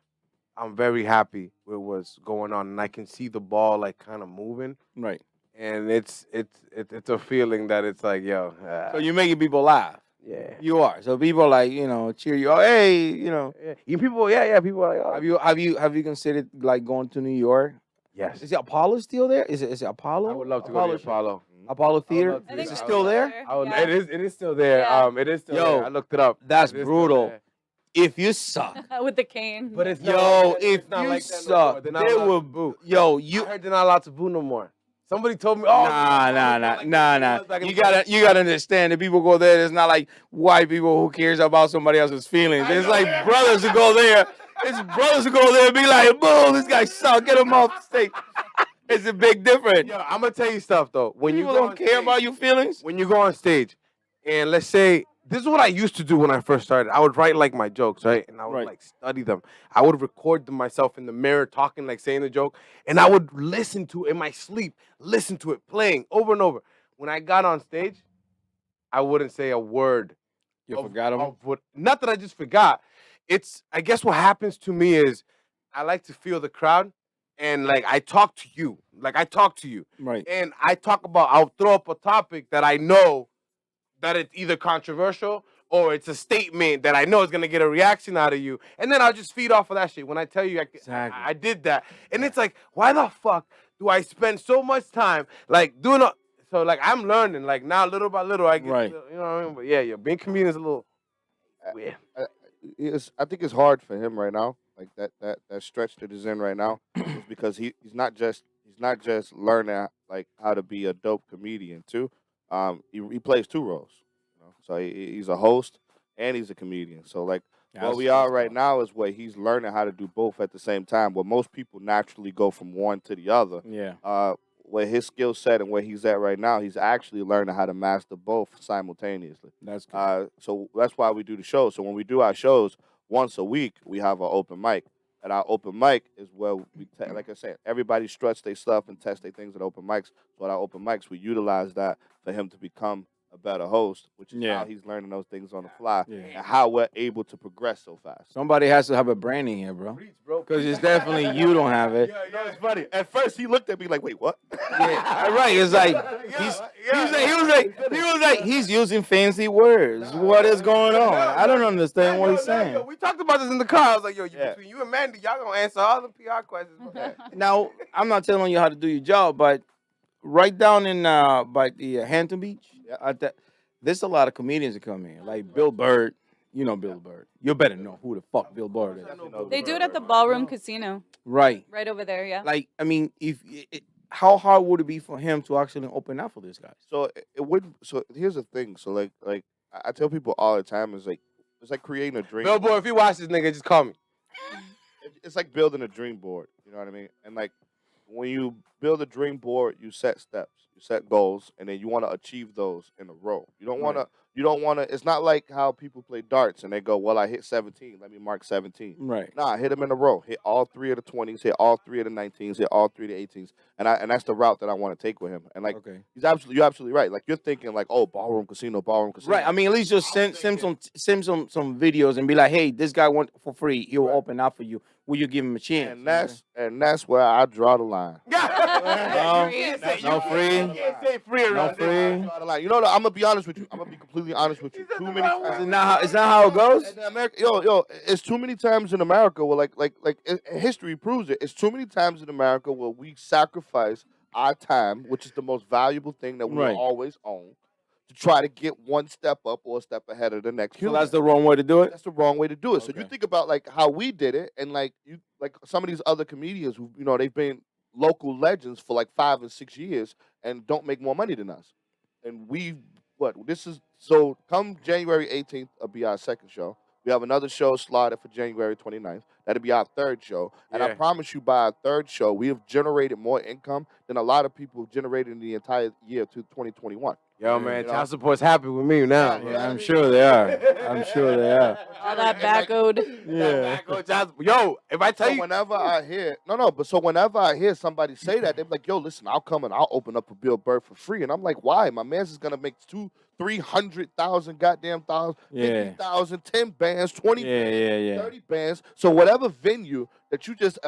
I'm very happy with what's going on, and I can see the ball like kind of moving, Right. and it's a feeling that it's like, yo, So you're making people laugh. yeah. You are. So people like cheer you. Oh, hey, Yeah, people are like, oh. Have you considered like going to New York? Yes, Is it Apollo still there? Is it Apollo? I would love to go to the Apollo. Apollo Theater. love to I do Is think it that. still there? It is still there. Yeah. It is still Yo, there. I looked it up. That's It is still brutal. there. If you suck, With the cane. But it's yo, not, if it's not you like that no suck, more. They're not they allowed will to boo. yo, I you heard they're not allowed to boo no more. Somebody told me, oh, nah. You gotta understand that people go there. It's not like white people who cares about somebody else's feelings. It's like brothers who go there. It's brothers who go there and be like, boo, this guy suck. Get him off the stage. It's a big difference. Yo, I'm gonna tell you stuff though. When People you go don't on care stage, about your feelings. when you go on stage, and let's say this is what I used to do when I first started. I would write like my jokes, right? And I would Right. like study them. I would record them myself in the mirror, talking, like saying the joke, and I would listen to it in my sleep, listen to it playing over and over. When I got on stage, I wouldn't say a word. You forgot him. Not that I just forgot. It's I guess what happens to me is I like to feel the crowd, and like I talk to you, Right. and I'll throw up a topic that I know that it's either controversial or it's a statement that I know is gonna get a reaction out of you, and then I'll just feed off of that shit. When I tell you Exactly. I did that, and it's like, why the fuck do I spend so much time like doing a so like I'm learning like now little by little I get Right. you know what I mean? But yeah, being comedian is a little weird. I think it's hard for him right now. Like that stretch that he's in right now is because he's not just learning like how to be a dope comedian too. He plays 2 roles. So he's a host and he's a comedian. So like where we are right now is where he's learning how to do both at the same time. Where most people naturally go from one to the other. Yeah. Where his skill set and where he's at right now, he's actually learning how to master both simultaneously. That's good. So that's why we do the show. So when we do our shows once a week, we have an open mic. At our open mic is where we, like I said, everybody struts their stuff and test their things at open mics. So at our open mics, we utilize that for him to become a a better host, which is Yeah. how he's learning those things on the fly Yeah. and how we're able to progress so fast. Somebody has to have a brand in here, bro. Preach, bro. Because it's definitely you don't have it. You know, it's funny. At first, he looked at me like, "Wait, what?" Yeah, right. It's like he was like he's using fancy words. What is going on? I don't understand what he's saying. We talked about this in the car. I was like, yo, Yeah. between you and Mandy, y'all gonna answer all the PR questions. bro. Now I'm not telling you how to do your job, but right down in by the Hampton Beach, there's a lot of comedians that come in, like Bill Bird. You know Bill Bird. You better know who the fuck Bill Bird is. They do it at the Ballroom Casino, Right. right over there. Yeah. Like, I mean, how hard would it be for him to actually open up for this guy? So it wouldn't. So here's the thing. So like I tell people all the time, it's like creating a dream. Billboard, if you watch this nigga, just call me. It's like building a dream board. You know what I mean? And like when you build a dream board, you set steps, you set goals, and then you want to achieve those in a row. You don't want to. You don't want to. It's not like how people play darts and they go, "Well, I hit 17. Let me mark 17." Right. Nah, hit them in a row. Hit all 3 of the 20s. Hit all 3 of the 19s. Hit all 3 of the 18s. And that's the route that I want to take with him. And like, Okay. you're absolutely right. Like you're thinking like, oh, ballroom casino. Right. I mean, at least just send some videos and be like, hey, this guy wants for free. He'll open up for you. Will you give him a chance? And that's where I draw the line. No free. You can't say free around this. Draw the line. You know, I'm gonna be honest with you. I'm gonna be completely honest with you. Too many times. It's not how it goes. In America, it's too many times in America where history proves it. It's too many times in America where we sacrifice our time, which is the most valuable thing that we Right. always own, to try to get one step up or a step ahead of the next So human. that's the wrong way to do it. That's the wrong way to do it. So Okay. you think about like how we did it, and like some of these other comedians who they've been local legends for like 5 and 6 years and don't make more money than us. And so come January 18th will be our second show. We have another show slotted for January 29th. That'll be our third show. And I Yeah. promise you by our third show, we have generated more income than a lot of people have generated in the entire year to 2021. Yo, man, You know? child support's happy with me now. Yeah, I'm sure they are. I'm sure they are. All that back owed. Yeah. Yo, if I tell So you, whenever I hear whenever I hear somebody say that, they're like, "Yo, listen, I'll come and I'll open up a Bill Burr for free," and I'm like, "Why? My man's is gonna make 200,000-300,000 goddamn thousand, Yeah. 50,000, 10 bands, 20 bands, Yeah. 30 bands. So whatever venue that you just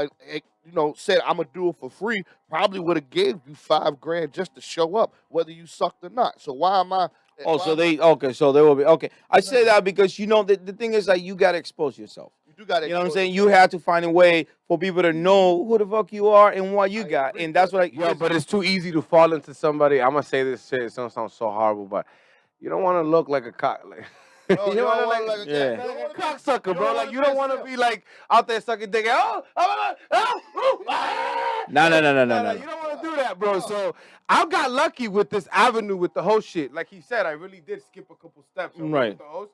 said I'm gonna do it for free, probably would have gave you $5,000 just to show up, whether you sucked or not. So why am I? Oh, so they will be okay. I say that because the thing is like you gotta expose yourself. You do gotta. You know what I'm saying? You have to find a way for people to know who the fuck you are and what you got, agree. and that's what. yo, but it's too easy to fall into somebody. I'm gonna say this shit. It's gonna sound so horrible, but you don't want to look like a cock. Like, No, you you don't don't want wanna to yeah. like a cocksucker, bro. Like you don't want to be like out there sucking dick. Oh, No. You don't want to do that, bro. So I got lucky with this avenue with the host shit. Like he said, I really did skip a couple steps Right. with the host.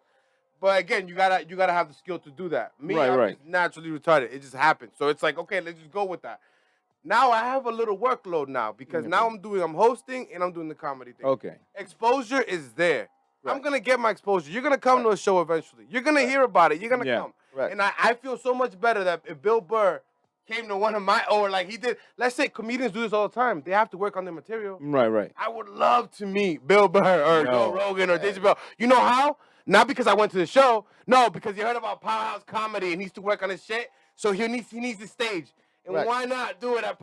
But again, you gotta have the skill to do that. Me, Right, I'm right. just naturally retarded. It just happened. So it's like, okay, let's just go with that. Now I have a little workload now because now I'm hosting and I'm doing the comedy thing. Okay. Exposure is there. I'm gonna get my exposure. You're gonna come to a show eventually. You're gonna hear about it. You're gonna Yeah. come. Right. And I feel so much better that if Bill Burr came to one of my, or like he did, let's say comedians do this all the time. They have to work on their material. Right. I would love to meet Bill Burr or Joe Rogan or Dave Chappelle. You know how? Not because I went to the show. No, because you heard about Powerhouse Comedy and he needs to work on his shit. So he needs the stage. And Right. why not do it at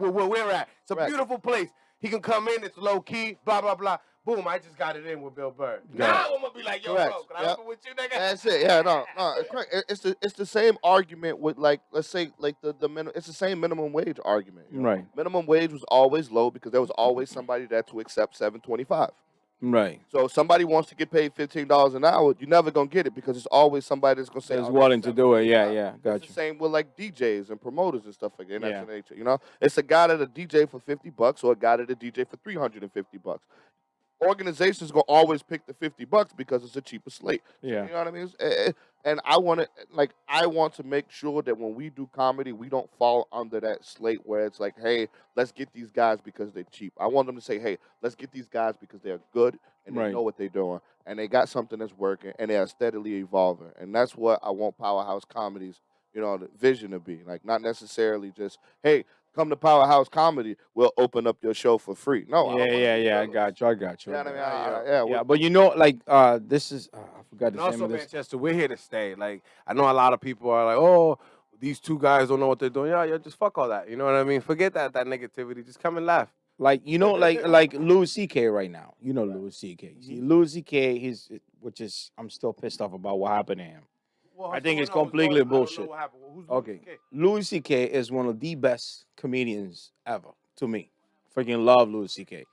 where we're at? It's a Right. beautiful place. He can come in. It's low key. Blah blah blah. Boom! I just got it in with Bill Burr. Now I'm gonna be like, yo, Correct. bro, can I Yep. open with you, nigga? That's it. Yeah, no. It's correct. It's the same argument with like, let's say like the minimum. It's the same minimum wage argument. you know? Right. Minimum wage was always low because there was always somebody there to accept $7.25. Right. So if somebody wants to get paid $15 an hour, you're never gonna get it because it's always somebody that's gonna say, Is "Oh, willing to do it. Yeah. It's Got the you. same with like DJs and promoters and stuff like that. Yeah. That's the nature, you know. It's a guy that a DJ for $50 or a guy that a DJ for $350. Organizations gonna always pick the $50 because it's a cheaper slate. Yeah. You know what I mean? And I want to make sure that when we do comedy, we don't fall under that slate where it's like, hey, let's get these guys because they're cheap. I want them to say, hey, let's get these guys because they're good and they Right. know what they're doing and they got something that's working and they are steadily evolving. And that's what I want Powerhouse Comedies, the vision to be. Like not necessarily just, hey, come to Powerhouse Comedy, we'll open up your show for free. No, I don't wanna Yeah, do I fillers. got you. I got you. You know what I mean? Yeah, Yeah, but you know, like, this is I forgot And the name also, of this. Manchester, we're here to stay. Like, I know a lot of people are like, oh, these two guys don't know what they're doing. Yeah, just fuck all that. You know what I mean? Forget that negativity. Just come and laugh. Like, you know, like Louis C.K. right now. You know Louis C.K. See, Louis C.K. Which is I'm still pissed off about what happened to him. Well, I think so it's no, what's completely going- I don't know bullshit. what happened. Who's Okay, Louis CK? Louis C.K. is one of the best comedians ever to me. Freaking love Louis C.K.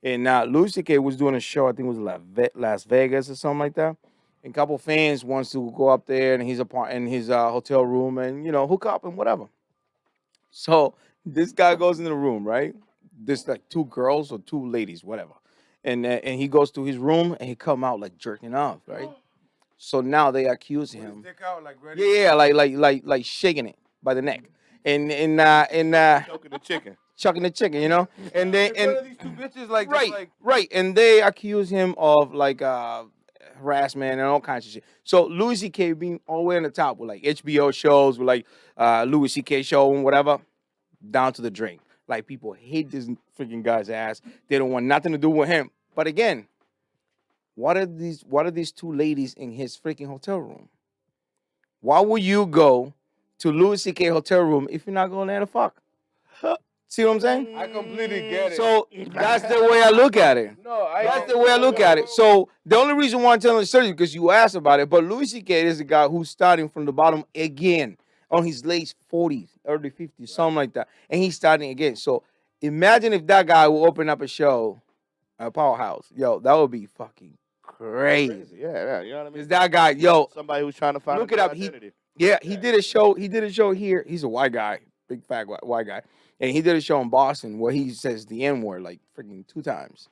And now Louis C.K. was doing a show. I think it was Las Vegas or something like that. And a couple fans wants to go up there, and he's in his hotel room, and hook up and whatever. So this guy goes in the room, right? There's like two girls or two ladies, whatever. And he goes to his room and he come out like jerking off, right? So now they accuse With his him. dick out, like ready. Yeah, like shaking it by the neck. And Choking the chicken. chucking the chicken, And In front of these two bitches, like, just right, like, right. And they accuse him of like harassment and all kinds of shit. So Louis C.K. being all the way on the top with like HBO shows, with like Louis C.K. show and whatever, down to the drain. Like people hate this freaking guy's ass. They don't want nothing to do with him. But again, what are these two ladies in his freaking hotel room? Why would you go to Louis C.K. hotel room if you're not going there to fuck? See what I'm saying? I completely get it. So that's the way I look at it. No, That's the way I look at it. So the only reason why I'm telling the story is because you asked about it. But Louis C.K. is a guy who's starting from the bottom again on his late 40s, early 50s, something like that. And he's starting again. So imagine if that guy will open up a show at Powerhouse. Yo, that would be fucking crazy. Yeah, you know what I mean? Is that guy, yo, Somebody who's trying to find look a it new up. identity. He did a show. He did a show here. He's a white guy, big fat white guy, and he did a show in Boston where he says the N word like freaking 2 times,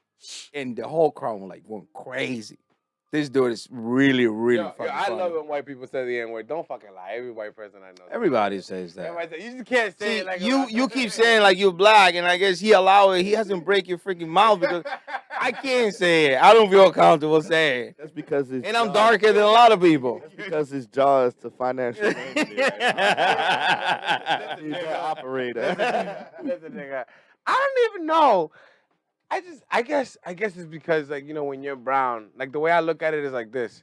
and the whole crowd went crazy. This dude is really, really fucking I funny. love when white people say the N word. Don't fucking lie. Every white person I know. Everybody says that. Everybody say, you just can't say See, it like you keep saying like you're black, and I guess he allow it. He hasn't break your freaking mouth because I can't say it. I don't feel comfortable saying it. That's because his And I'm jaw- darker than a lot of people. That's because his jaw is to financial entity. He's an operator. Listen, nigga, I don't even know. I guess it's because like when you're brown, like the way I look at it is like this.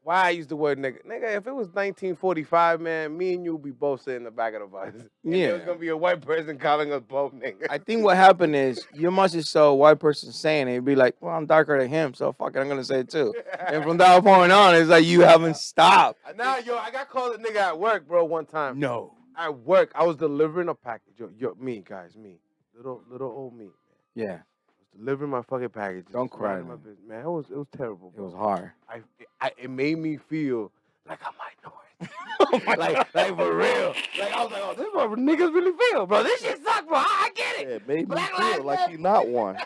Why I use the word nigga? Nigga, if it was 1945, man, me and you would be both sitting in the back of the bus. And Yeah. there's gonna be a white person calling us both niggas. I think what happened is you must have saw a white person saying it. You'd be like, well, I'm darker than him, so fuck it, I'm gonna say it too. And from that point on, it's like you haven't stopped. Now, I got called a nigga at work, bro, one time. No. At work, I was delivering a package. Me, guys, me. Little old me, man. Yeah, I was delivering my fucking package. Don't just cry, minding my man. business. Man, it was terrible, it bro. was hard. It made me feel like a minority. like for real. Like I was like, oh, this is what niggas really feel, bro. This shit sucks, bro. I get it. Yeah, it made me Black feel Lives like Matter. he's not one.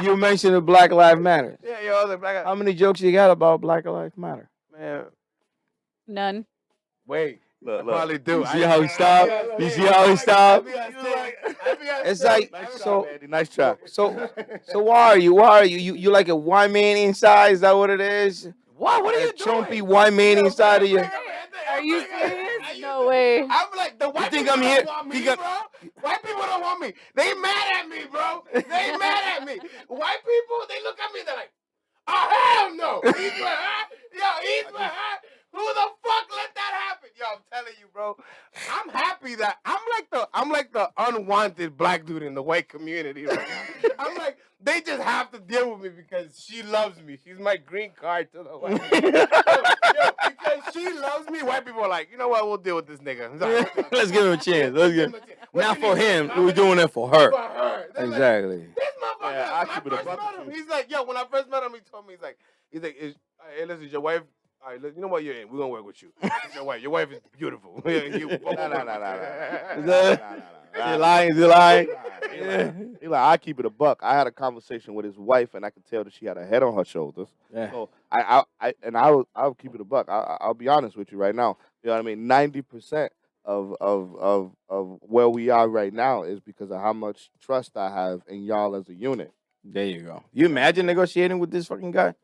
You mentioned the Black Lives Matter. Yeah, yo, I was like, black. How many jokes you got about Black Lives Matter? Man, None. wait. Look, I look. probably do. You see how he stopped? You see how he stopped? It's like Nice so. try, Mandy. Nice try. So why are you? Why are you? You like a white man inside? Is that what it is? What? What are A you doing? chumpy white man inside of you? Are you serious? No way. I'm like, the white think people I'm don't here? want He me, got- bro. White people don't want me. They mad at me, bro. They mad at me. White people, they look at me, they're like, oh, hell no. He's my hat. Yo, he's my hat. Who the fuck let that happen? Yo, I'm telling you, bro. I'm happy that I'm like the unwanted black dude in the white community right now. I'm like, they just have to deal with me because she loves me. She's my green card to the white. yo, because she loves me, white people are like, you know what? We'll deal with this nigga. Let's give him a chance. Let's give. What Not you for need? him. I'm We're doing it for her. For her. They're like, Exactly. this motherfucker, Yeah, I when keep it I a first buck met with him, you. he's like, yo, when I first met him, he told me, he's like, hey, listen, your wife, all right, you know what, you're in. We're going to work with you. It's your wife. Your wife is beautiful. Nah. Is he lying? Is he lying? He like, I keep it a buck. I had a conversation with his wife, and I could tell that she had a head on her shoulders. Yeah. So I'll keep it a buck. I'll be honest with you right now. You know what I mean? 90% of where we are right now is because of how much trust I have in y'all as a unit. There you go. You imagine negotiating with this fucking guy?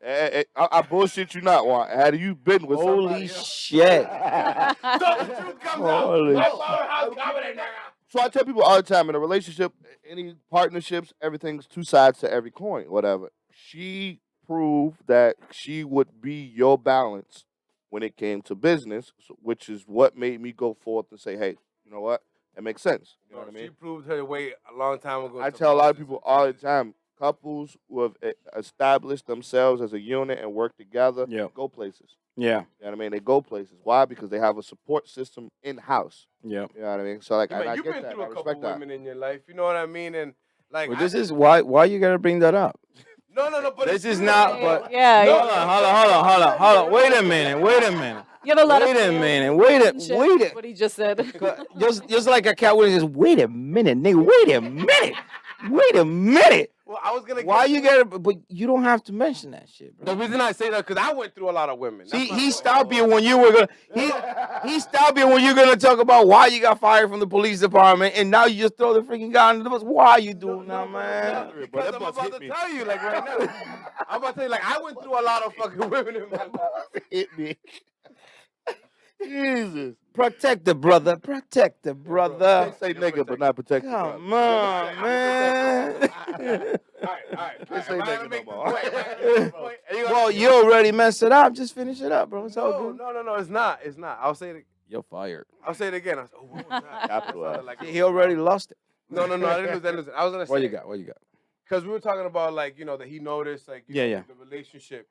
I bullshit you not, Juan. Had you been with Holy somebody else- shit. So the truth comes out. Holy My shit. powerhouse comedy, nigga. So I tell people all the time in a relationship, any partnerships, everything's two sides to every coin, whatever. She proved that she would be your balance when it came to business, which is what made me go forth and say, hey, you know what? That makes sense. You know what I She mean? proved her way a long time ago. I to tell a lot of business people and all the business. time, couples who have established themselves as a unit and work together Yeah. go places. Yeah. You know what I mean? They go places. Why? Because they have a support system in house. Yeah. You know what I mean? So like, Yeah, and man, I you've get been that. through I a couple respect that. women in your life. You know what I mean? And like, Well, this is why you gotta bring that up. no. But This it's is true, not. though. But Yeah. No, hold on. Wait a minute. You have a lot Wait of a failed minute. relationships, Wait a. What he just said. Just like a cat would just wait a minute, nigga. Wait a minute. Wait a minute. Well, I was gonna. Why get you to it. gotta? But you don't have to mention that shit, bro. The reason I say that because I went through a lot of women. See, That's not he why- stopped you when you were gonna. He stopped you when you're gonna talk about why you got fired from the police department, and now you just throw the freaking guy under the bus. Why are you doing that, man? Bro, Because that I'm bus about hit to me. tell you, like right now. I'm about to tell you, like I went through a lot of fucking women in my life. Hit me. Jesus. Protect the brother. Protect the brother. Can't say nigga, but not protect the Come brother. on, man. All right. Can't say Am I nigga gonna no make this more. point? Am I gonna make this point? Are you gonna Well, make you already messed it up. Just finish it up, bro. It's all good. No. It's not. It's not. I'll say it. You're fired. I'll say it again. What was that? Capital That sounded F. like See, he already lost it. No. I didn't lose that. Listen, I was gonna say. What you got? What you got? Because we were talking about like that he noticed like Yeah. the relationship.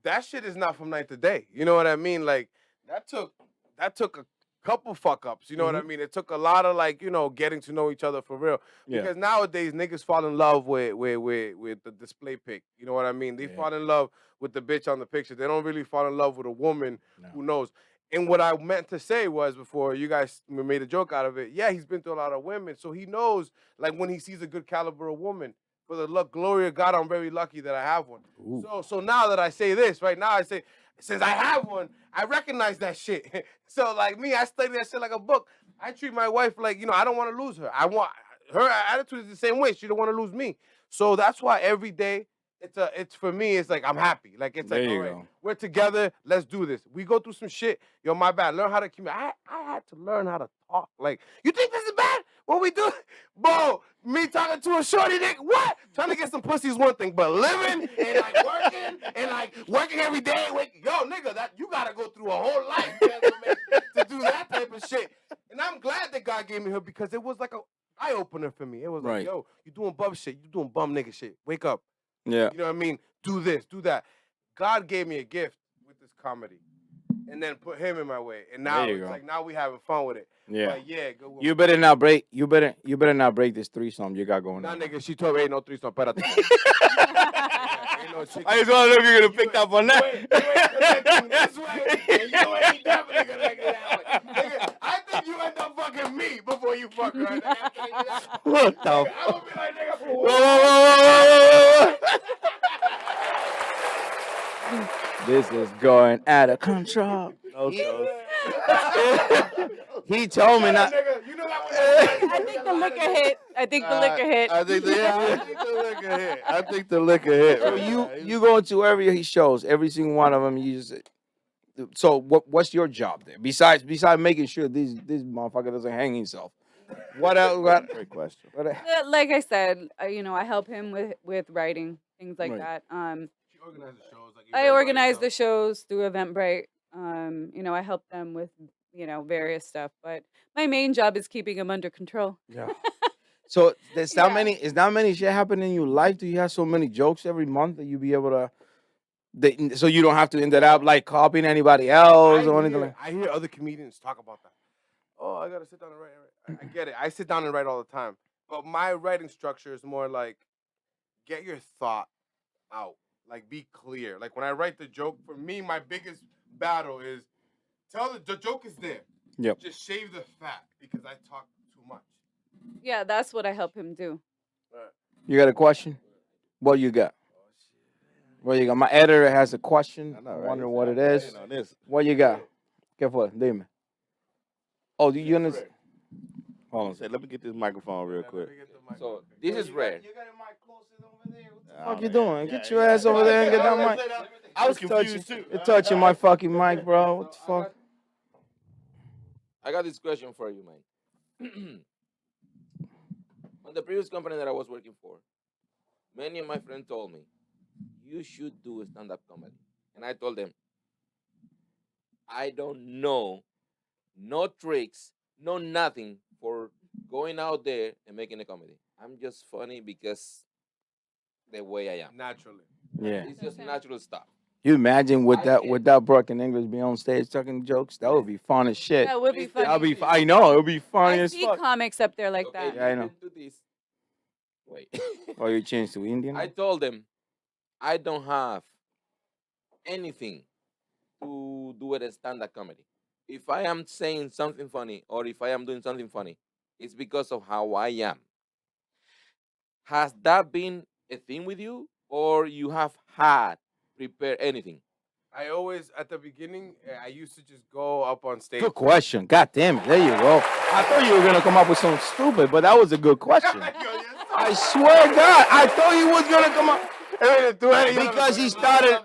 That shit is not from night to day. You know what I mean? Like that took a couple fuck ups. You know what I mean? It took a lot of like getting to know each other for real. Yeah. Because nowadays niggas fall in love with the display pic. You know what I mean? They Yeah. fall in love with the bitch on the picture. They don't really fall in love with a woman No. who knows. And what I meant to say was before you guys made a joke out of it. Yeah, he's been through a lot of women, so he knows like when he sees a good caliber of woman. For the glory of God, I'm very lucky that I have one. Ooh. So now that I say this, right now I say, since I have one, I recognize that shit. So like me, I study that shit like a book. I treat my wife like, I don't want to lose her. I want her attitude is the same way. She don't want to lose me. So that's why every day it's for me, it's like I'm happy. Like it's There like, you all right, go. we're together, let's do this. We go through some shit. Yo, my bad. Learn how to communicate. I had to learn how to talk. Like, you think this is bad? What we do? Bro, me talking to a shorty, nigga, what? Trying to get some pussy is one thing, but living and like working every day, yo, nigga, that you gotta go through a whole life to do that type of shit. And I'm glad that God gave me her because it was like a eye opener for me. It was Right. like, yo, you doing bum shit, you doing bum nigga shit. Wake up. Yeah. You know what I mean? Do this, do that. God gave me a gift with this comedy, and then put him in my way. And now There you it's go. like now we having fun with it. Yeah. Like, yeah. Go. You better not break. You better not break this threesome you got going Nah, on. nigga, she told me ain't no threesome. Espérate. Ain't no chicken. I just want to know if you're gonna pick up on You ain't connecting this way, and you ain't definitely connecting that way. Nigga, I think you end up fucking me before you fuck her. Nigga, I'm telling you that. What the? I'm gonna be like, nigga, Whoa, whoa, whoa, whoa, whoa, whoa. This is going out of control. He told me not. Nigga, you know that I think the liquor hit. I think the liquor hit. I think the liquor hit. So you go into every he shows, every single one of them. You just. So what's your job there? Besides making sure this motherfucker doesn't hang himself. What else? Great question. Like I said, I help him with writing things like Right. that. She organized the shows. Like, I organize the shows through Eventbrite. I help them with various stuff, but my main job is keeping them under control. Yeah. So there's not Yeah. many. Is not many shit happening in your life? Do you have so many jokes every month that you be able to? So you don't have to end it up like copying anybody else or anything like. I hear other comedians talk about that. Oh, I gotta sit down and write. I get it. I sit down and write all the time, but my writing structure is more like get your thought out. Like be clear. Like when I write the joke, for me, my biggest battle is tell the joke is there. Yep. Just shave the fat because I talk too much. Yeah, that's what I help him do. You got a question? What you got? What you got? My editor has a question. I know, I right? wonder He's what it writing is. on this. What you got? ¿Qué fue? Dime. Oh, you gonna? Hold on. Say, let me get this microphone real quick. So this is red. You got a mic closer over there. What the Yeah, What I you don't know. doing? Yeah, Get your yeah. ass over there and get that mic. I was It's touching- confused too. You're touching my fucking mic, bro. What the fuck? I got this question for you, man. On the previous company that I was working for, many of my friends told me, you should do stand-up comedy. And I told them, I don't know, no tricks, no nothing for going out there and making a comedy. I'm just funny because the way I am. Naturally. Yeah. It's just natural stuff. You imagine with I that get- without broken English being on stage talking jokes? That would be fun as shit. That would be funny. That'd be. I know it would be funny I as see fuck. comics up there like Okay, that. Yeah, I know. listen to this. Wait. Or you change to Indian? I told them I don't have anything to do with a stand-up comedy. If I am saying something funny or if I am doing something funny, it's because of how I am. Has that been a thing with you, or you have had prepare anything? I always, at the beginning, I used to just go up on stage. Good question. God damn it. There you go. I thought you were gonna come up with something stupid, but that was a good question. I swear to God, I thought he was gonna come up because he started.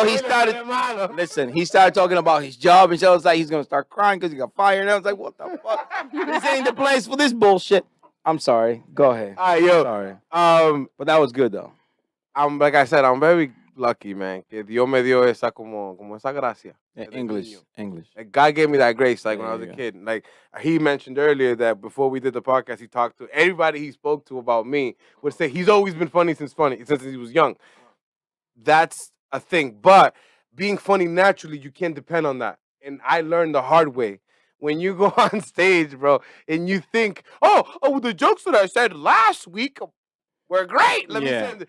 He started. Listen, he started talking about his job, and so it's like he's gonna start crying because he got fired. And I was like, what the fuck? This ain't the place for this bullshit. I'm sorry. Go ahead. All right, yo. Sorry. But that was good though. I'm like I said, I'm very lucky, man. Que Dios me dio esa como esa gracia. desde English. niño. English. Like God gave me that grace, like when I There was you a go. kid. Like he mentioned earlier that before we did the podcast, he talked to everybody he spoke to about me would say he's always been funny since he was young. That's a thing. But being funny naturally, you can't depend on that. And I learned the hard way. When you go on stage, bro, and you think, oh, the jokes that I said last week were great. Let me Yeah. say,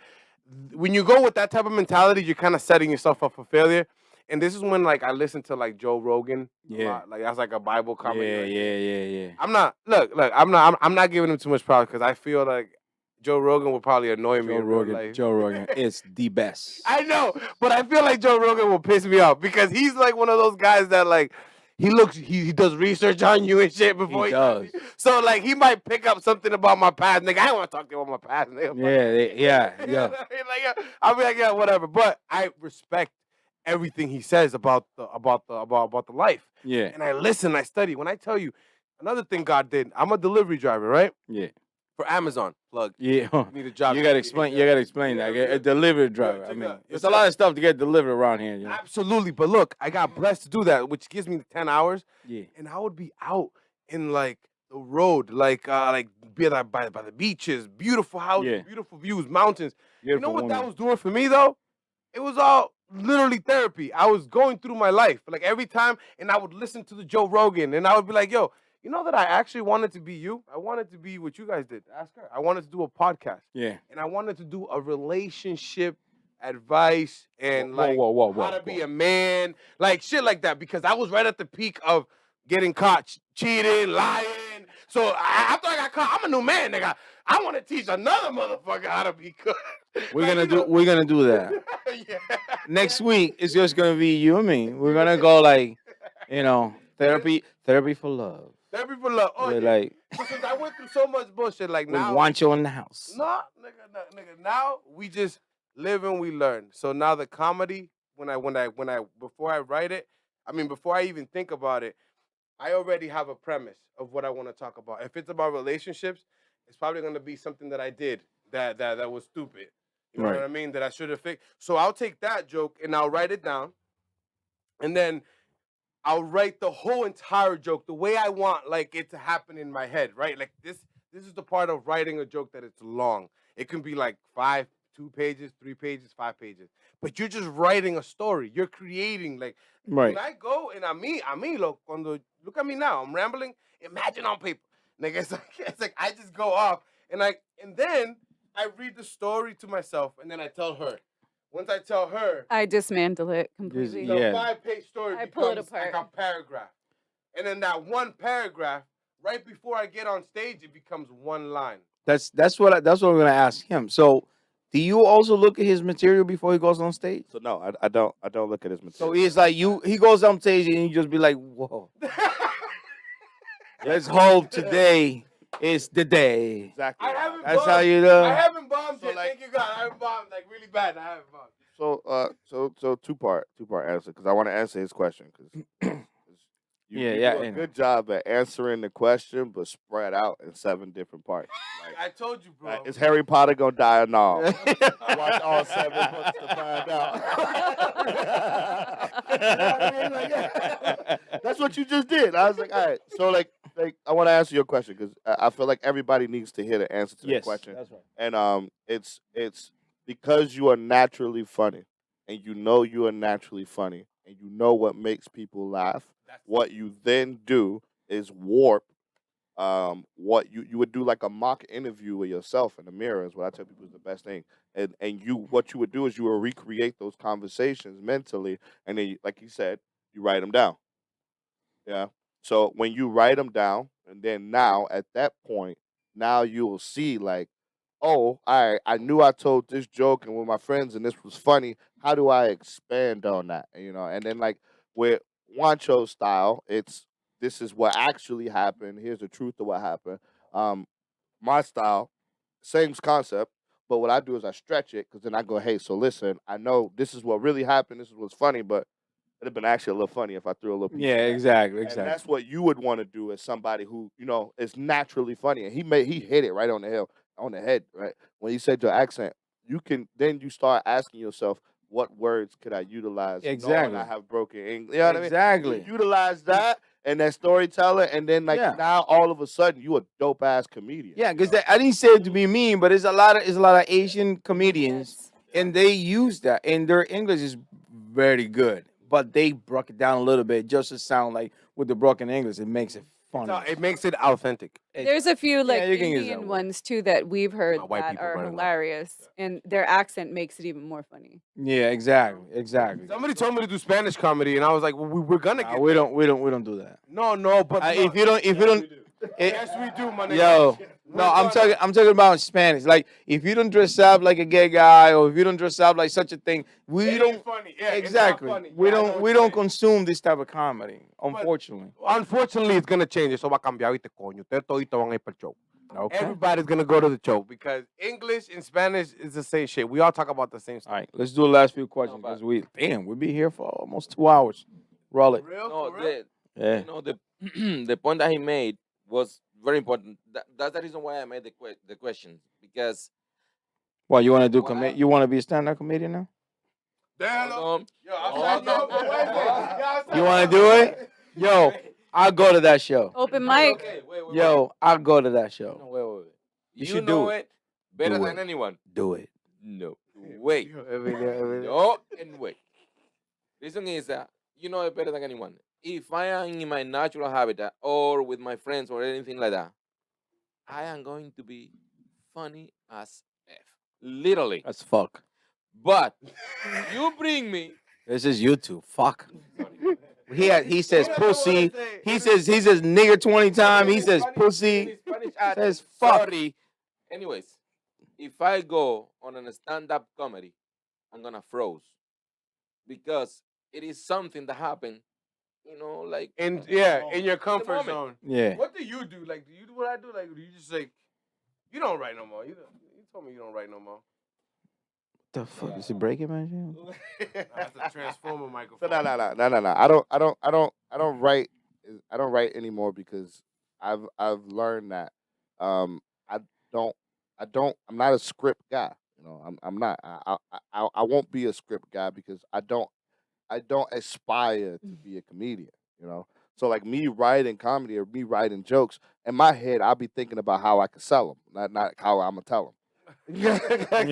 when you go with that type of mentality, you're kind of setting yourself up for failure. And this is when, like, I listen to like Joe Rogan. A Yeah. lot. Like that's like a Bible comedy. Yeah, right yeah, there. yeah. I'm not. Look. I'm not giving him too much props because I feel like Joe Rogan will probably annoy me in real life. Joe Rogan is the best. I know, but I feel like Joe Rogan will piss me off because he's like one of those guys that like he does research on you and shit before He tells does. you. So like he might pick up something about my past. Nigga, I don't want to talk to you about my past. Nigga. Yeah. Like, I'll be like, yeah, whatever. But I respect everything he says about the life. Yeah. And I listen, I study. When I tell you another thing God did, I'm a delivery driver, right? Yeah. For Amazon. Plug. Yeah. You need a job. You gotta explain. You gotta explain that. A delivery driver. I mean, it's a lot of stuff to get delivered around here. You know? Absolutely. But look, I got blessed to do that, which gives me 10 hours. Yeah. And I would be out in like the road, like be like by the beaches, beautiful houses, Yeah. beautiful views, mountains. You know Beautiful what that woman. was doing for me though? It was all literally therapy. I was going through my life, like every time, and I would listen to the Joe Rogan, and I would be like, yo, you know that I actually wanted to be you? I wanted to be what you guys did. Ask her. I wanted to do a podcast. Yeah. And I wanted to do a relationship advice and Whoa, how to be a man, like shit like that, because I was right at the peak of getting caught cheating, lying. So after I got caught, I'm a new man, nigga. I want to teach another motherfucker how to be good. We're gonna do that. Yeah. Next week it's just gonna be you and me. We're gonna go like, therapy for love. Therapy for love. Oh, We're yeah. like, Because I went through so much bullshit. Like we now, want you in the house. no, nigga. Now we just live and we learn. So now the comedy, before I write it, before I even think about it, I already have a premise of what I want to talk about. If it's about relationships, it's probably going to be something that I did that was stupid. You know Right. what I mean? That I should have fixed. So I'll take that joke and I'll write it down, and then I'll write the whole entire joke the way I want, like it to happen in my head, right? Like this is the part of writing a joke that it's long. It can be like 2 pages, 3 pages, 5 pages. But you're just writing a story. You're creating, like, Right. when I go and look, look at me now, I'm rambling. Imagine on paper, nigga. It's like I just go off and then I read the story to myself and then I tell her. Once I tell her, I dismantle it completely. the Yeah. 5-page story I pull it becomes apart. like a paragraph. And then that one paragraph, right before I get on stage, it becomes one line. That's what I'm gonna ask him. So, do you also look at his material before he goes on stage? So no, I don't look at his material. So he's like he goes on stage and you just be like, whoa. Let's hope today is the day. Exactly. I haven't That's bombed. how you I know. haven't bombed So, yet. like- Thank you, God. I haven't bombed like really bad. I haven't bombed. So two part answer because I want to answer his question because You, Yeah, you yeah, do a and- good job at answering the question, but spread out in 7 different parts. I told you, bro. Is Harry Potter gonna die or not? Watch all 7 books to find out. You know what I mean? Like, yeah. That's what you just did. I was like, all right. So like I want to answer your question because I feel like everybody needs to hear the answer to the Yes, question. that's right. And it's because you are naturally funny, and you know you are naturally funny, and you know what makes people laugh. What you then do is warp what you would do, like a mock interview with yourself in the mirror, is what I tell people is the best thing. And you what you would do is you will recreate those conversations mentally, and then like you said, you write them down. Yeah. So when you write them down, and then now at that point, now you will see like, oh, I knew I told this joke and with my friends and this was funny. How do I expand on that? And then like with Wancho style, it's this is what actually happened. Here's the truth of what happened. Um, my style, same concept, but what I do is I stretch it because then I go, hey, so listen, I know this is what really happened. This is what's funny, but it'd have been actually a little funny if I threw a little piece. Yeah, of that. exactly, And that's what you would want to do as somebody who is naturally funny. And he hit it right on the head, right? When he said your accent, you start asking yourself, what words could I utilize? knowing Exactly. I have broken English. You know what I mean? Exactly. You utilize that and that storyteller, and then Yeah. now all of a sudden you a dope ass comedian. Yeah, because I didn't say it to be mean, but it's a lot of Asian comedians, Yes. and they use that, and their English is very good, but they broke it down a little bit just to sound like with the broken English, it makes it funny. It makes it authentic. There's a few like you can use that Indian word. ones too that we've heard My white that people are very well. hilarious, and their accent makes it even more funny. Yeah, exactly. Somebody told me to do Spanish comedy, and I was like, well, we're gonna Nah, get we there. don't do that. No, but If you don't, yes, we do, my nigga. yo, no, I'm talking about Spanish. Like if you don't dress up like a gay guy, or if you don't dress up like such a thing, we It don't. ain't funny. Yeah, Exactly. It's not funny. We Yeah, I know don't what we you're don't saying. consume this type of comedy, unfortunately. Unfortunately, it's gonna change. Eso va a cambiar, ¿viste, coño? Ustedes toditos van a ir para el show. Okay. Everybody's gonna go to the show because English and Spanish is the same shit. We all talk about the same stuff. All right, let's do the last few questions but- because we'll be here for almost 2 hours. Roll it. Real? No, For real? Yeah. the point that he made was very important. That's the reason why I made the questions, because Well, you want to do Wow. You want to be a stand-up comedian now? Damn. hold on. Yo, I'm Hold saying, yo, on. for Wednesday. You want to do it? Yo, I'll go to that show. Open mic. Okay, wait. Yo, I'll go to that No, show. wait. You You should know do it better Do than it. anyone. Do it. No. Wait. Every day. No and wait. Reason is that you know it better than anyone. If I am in my natural habitat or with my friends or anything like that, I am going to be funny as F. Literally. That's fuck. But you bring me. This is YouTube. Fuck. He says He doesn't wanna pussy. say- He says nigger 20 times. He says pussy. Says fuck. Sorry. Anyways, if I go on a stand-up comedy, I'm gonna froze because it is something that happened. Like In your comfort moment. zone. Yeah. What do you do? Like, do you do what I do? Like, do you just like, you don't write no more? You told me you don't write no more. The fuck is he breaking, man? That's a transformer So microphone. no. I don't write. I don't write anymore because I've learned that I'm not a script guy. I'm not. I won't be a script guy because I don't aspire to be a comedian. So like me writing comedy or me writing jokes in my head, I'll be thinking about how I can sell them, not how I'm gonna tell them. Yeah. Like,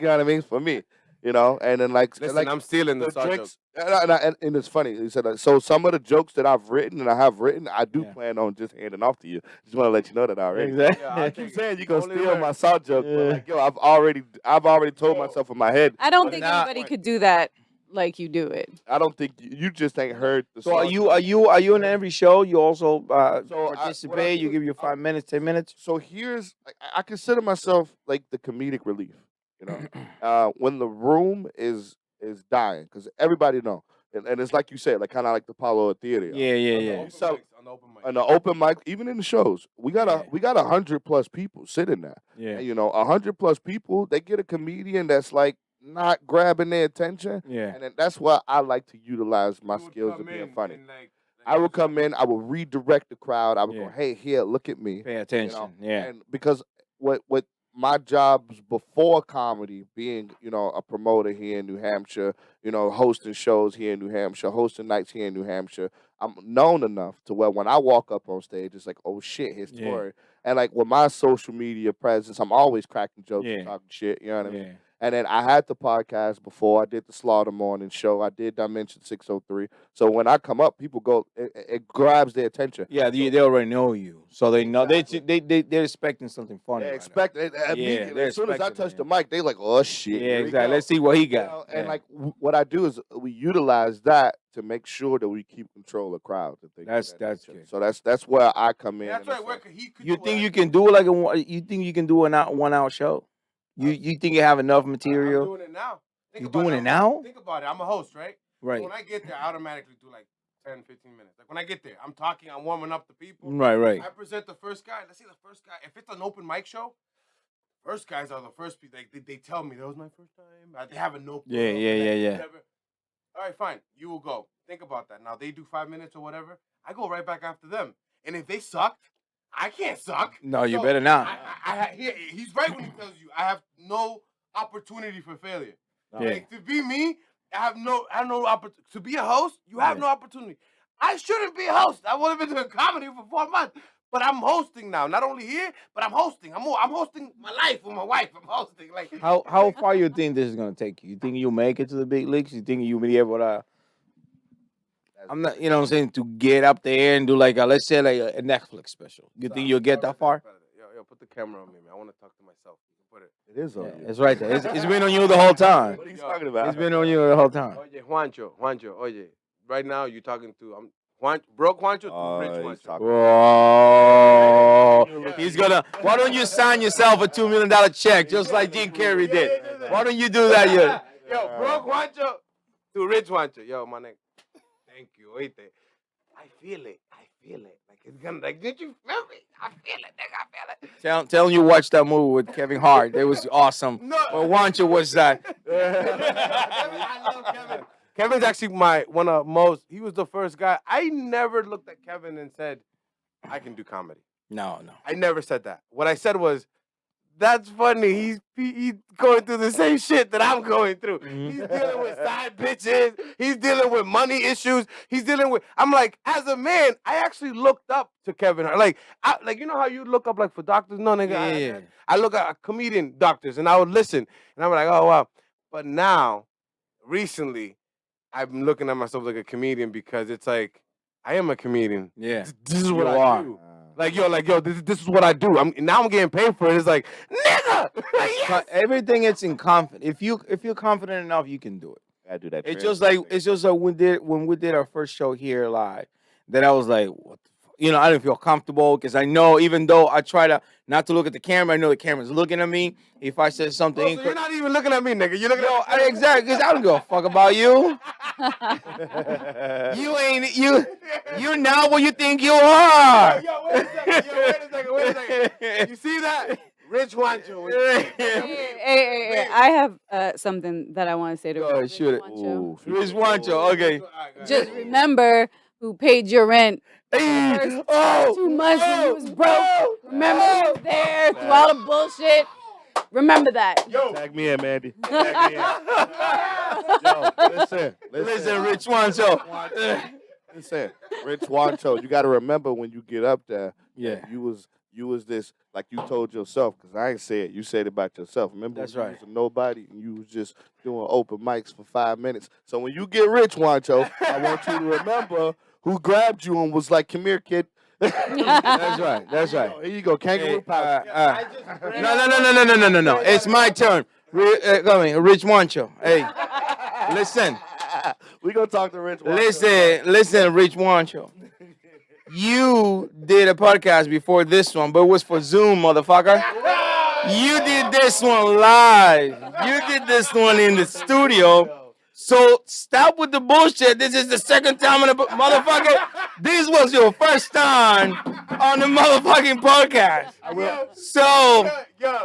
you know what I mean? For me, and then Listen, I'm stealing the the side drinks, joke. and it's funny. He said, so some of the jokes that I've written and I have written, I do Yeah. plan on just handing off to you. Just want to let you know that already. Exactly. Yeah, I I keep saying you're gonna Only steal learn. my salt joke, Yeah. but like, yo, I've already told myself in my head. I don't But think now- anybody could do that like you do it. I don't think you just ain't heard the So are salt you joke. are you in every show? You also So what I participate. You do- give your 5 minutes, 10 minutes. So here's I consider myself like the comedic relief. When the room is dying, because everybody know, and it's like you said, like kind of like the Apollo Theater. Yeah. You sell- On the open mic. On the open mic, even in the shows, we got Yeah. 100+ people sitting there. Yeah. And 100+ people, they get a comedian that's like not grabbing their attention, Yeah. and then that's why I like to utilize my You would skills come of being in funny. and, like, I would come in, I would redirect the crowd. I would Yeah. go, hey, here, look at me. Pay You attention. know, Yeah. and because what my jobs before comedy, being a promoter here in New Hampshire, hosting shows here in New Hampshire, hosting nights here in New Hampshire, I'm known enough to where when I walk up on stage, it's like, oh shit, here's Yeah. Tori. And like with my social media presence, I'm always cracking jokes Yeah. and talking shit. You know what I mean? Yeah. And then I had the podcast before. I did the Slaughter Morning Show. I did Dimension 603. So when I come up, people go, it grabs their attention. Yeah, they already know you, so they know Exactly. they're expecting something funny. They right expect it Yeah, immediately. they're As soon as I expecting touch it, the mic, they like, oh shit. yeah, here we exactly. go. Let's see what he You got. know, and Yeah. like what I do is we utilize that to make sure that we keep control of crowds and things. of That's that nature. good. So that's where I come in. That's and right. it's Where like, he could You do think what you I can do like you think you can do a 1 hour show? You think you have enough I'm material? doing it now. Think You about doing it I'm- now? Think about it. I'm a host, right? So Right. when I get there, I automatically do like 10, 15 minutes. Like when I get there, I'm talking, I'm warming up the people. Right. I present the first guy. Let's see the first guy. If it's an open mic show, first guys are the first people. Like they tell me that was my first time. They have a notebook. Yeah. Whatever. All right, fine. You will go. Think about that. Now they do 5 minutes or whatever. I go right back after them. And if they sucked, I can't suck. No, you So, better not. He's right when he tells you I have no opportunity for failure. Yeah. Like to be me, I have no opportunity. To be a host, you have Yeah. no opportunity. I shouldn't be a host. I would have been doing comedy for 4 months, but I'm hosting now. Not only here, but I'm hosting. I'm hosting my life with my wife. I'm hosting. Like How far you think this is gonna take you? You think you'll make it to the big leagues? You think you'll be able to? I'm not, you know what I'm saying, to get up there and do like let's say like a Netflix special. You think you'll get that far? Yo, put the camera on me, man. I want to talk to myself. Put it. it is on Yeah, you. it's right there. It's been on you the whole time. What are you talking about? It's been on you the whole time. Oye, Juancho. Oye, right now you're talking to broke Juancho to rich he's Juancho. talking- Whoa. He's gonna. Why don't you sign yourself a $2 million check just like Jim Carrey did? Why don't you do that, you? Yo, broke Juancho to rich Juancho. Yo, my nigga. Thank you. Oíste. I feel it. Like it's gonna. Like, did you feel me? I feel it, nigga. I feel it. Telling you watch that movie with Kevin Hart. It was awesome. No. But Wancho was that. I love Kevin. Kevin's actually one of most. He was the first guy. I never looked at Kevin and said, "I can do comedy." No. I never said that. What I said was, "That's funny. He's going through the same shit that I'm going through. Mhm. He's dealing with side bitches. He's dealing with money issues. He's dealing with." I'm like, as a man, I actually looked up to Kevin Hart. Like you know how you look up like for doctors? No, nigga. Yeah. I look at comedian doctors and I would listen and I'm like, oh wow. But now, recently, I'm looking at myself like a comedian because it's like I am a comedian. Yeah. This is what You I are. do. Like yo, this is what I do. I'm getting paid for it. It's like, nigga, yes! Everything it's in confidence. If you're confident enough, you can do it. I do that. It's just like when we did our first show here live. Then I was like, what the fuck? You know, I didn't feel comfortable because I know even though I try to not to look at the camera, I know the camera's looking at me. If I said something, Oh, so you're not even looking at me, nigga. You're looking at me. exactly, because I don't give a fuck about you. You're not what you think you are. Yo, wait a second. You see that? Rich Juancho. Hey, I have something that I want to say to Go ahead, Rich shoot it. Juancho. Rich Wancho, okay. Just remember who paid your rent. Hey, First oh, 2 months when you was broke. oh, Remember you was there through all the bullshit. Remember that. Yo, Tag me in, Mandy. Tag me in. Yo, Listen, Rich Wancho. Listen, Rich Wancho, you got to remember when you get up there, Yeah. you was this, like you told yourself, because I ain't say it, you said it about yourself. Remember That's when right. you was a nobody and you was just doing open mics for 5 minutes. So when you get rich, Wancho, I want you to remember who grabbed you and was like, come here, kid. That's right. That's right. Here you go, kangaroo pouch. No. It's my turn. Rich Wancho. Hey, listen. We gonna talk to Rich Wancho. Listen, Rich Wancho. You did a podcast before this one, but it was for Zoom, motherfucker. You did this one live. You did this one in the studio. So stop with the bullshit. This is the second time on the motherfucker. This was your first time on the motherfucking podcast. So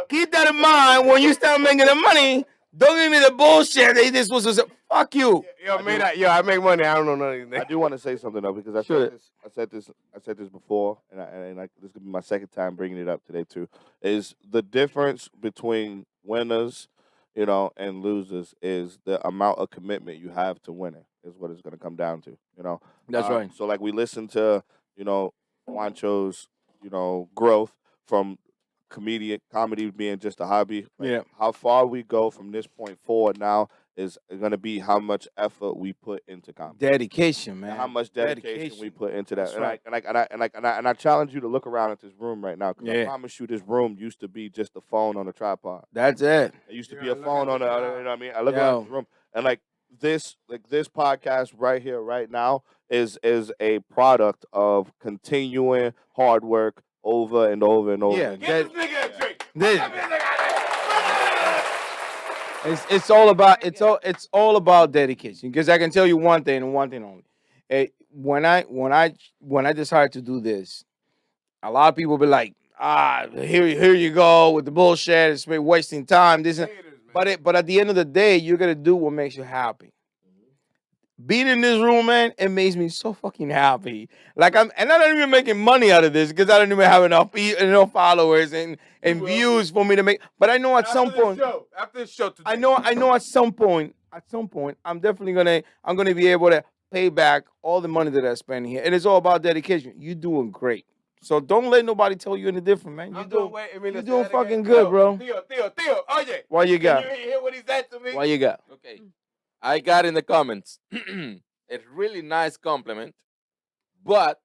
keep that in mind when you start making the money. Don't give me the bullshit. This was fuck you. Yo, I make money. I don't know none of these I do want to say something though because I said this before, and this could be my second time bringing it up today too. Is the difference between winners, and losers is the amount of commitment you have to winning is what it's going to come down to. That's right. So like we listen to Juancho's growth from comedy being just a hobby. Like, Yeah. how far we go from this point forward now is going to be how much effort we put into comedy. Dedication, man. And how much dedication we put into that. That's And I challenge you to look around at this room right now because I Yeah. promise you this room used to be just a phone on a tripod. That's it. It used to be Yeah, a look phone at on the a, shot. you know what I mean? I look around this room and this podcast right here, right now is a product of continuing hard work over and over and over. Yeah. again. Get this nigga a drink. This- Get this nigga a drink. It's all about it's all about dedication. Because I can tell you one thing and one thing only. When I decided to do this, a lot of people be like, here you go with the bullshit. It's been wasting time. This and Haters, man. but at the end of the day, you're gonna do what makes you happy. Being in this room, man, it makes me so fucking happy. Like I'm not even making money out of this because I don't even have enough followers and will. views for me to make. But I know at After some this point, show, after this show today. I know at some point, I'm definitely gonna be able to pay back all the money that I spend here. And it's all about dedication. You're doing great. So don't let nobody tell you any different, man. I'm doing, wait, Emilio, you're say doing that fucking again. good, Yo, bro. Theo, oye. What you got? Can you hear what he said to me? What you got? Okay. I got in the comments a really nice compliment, but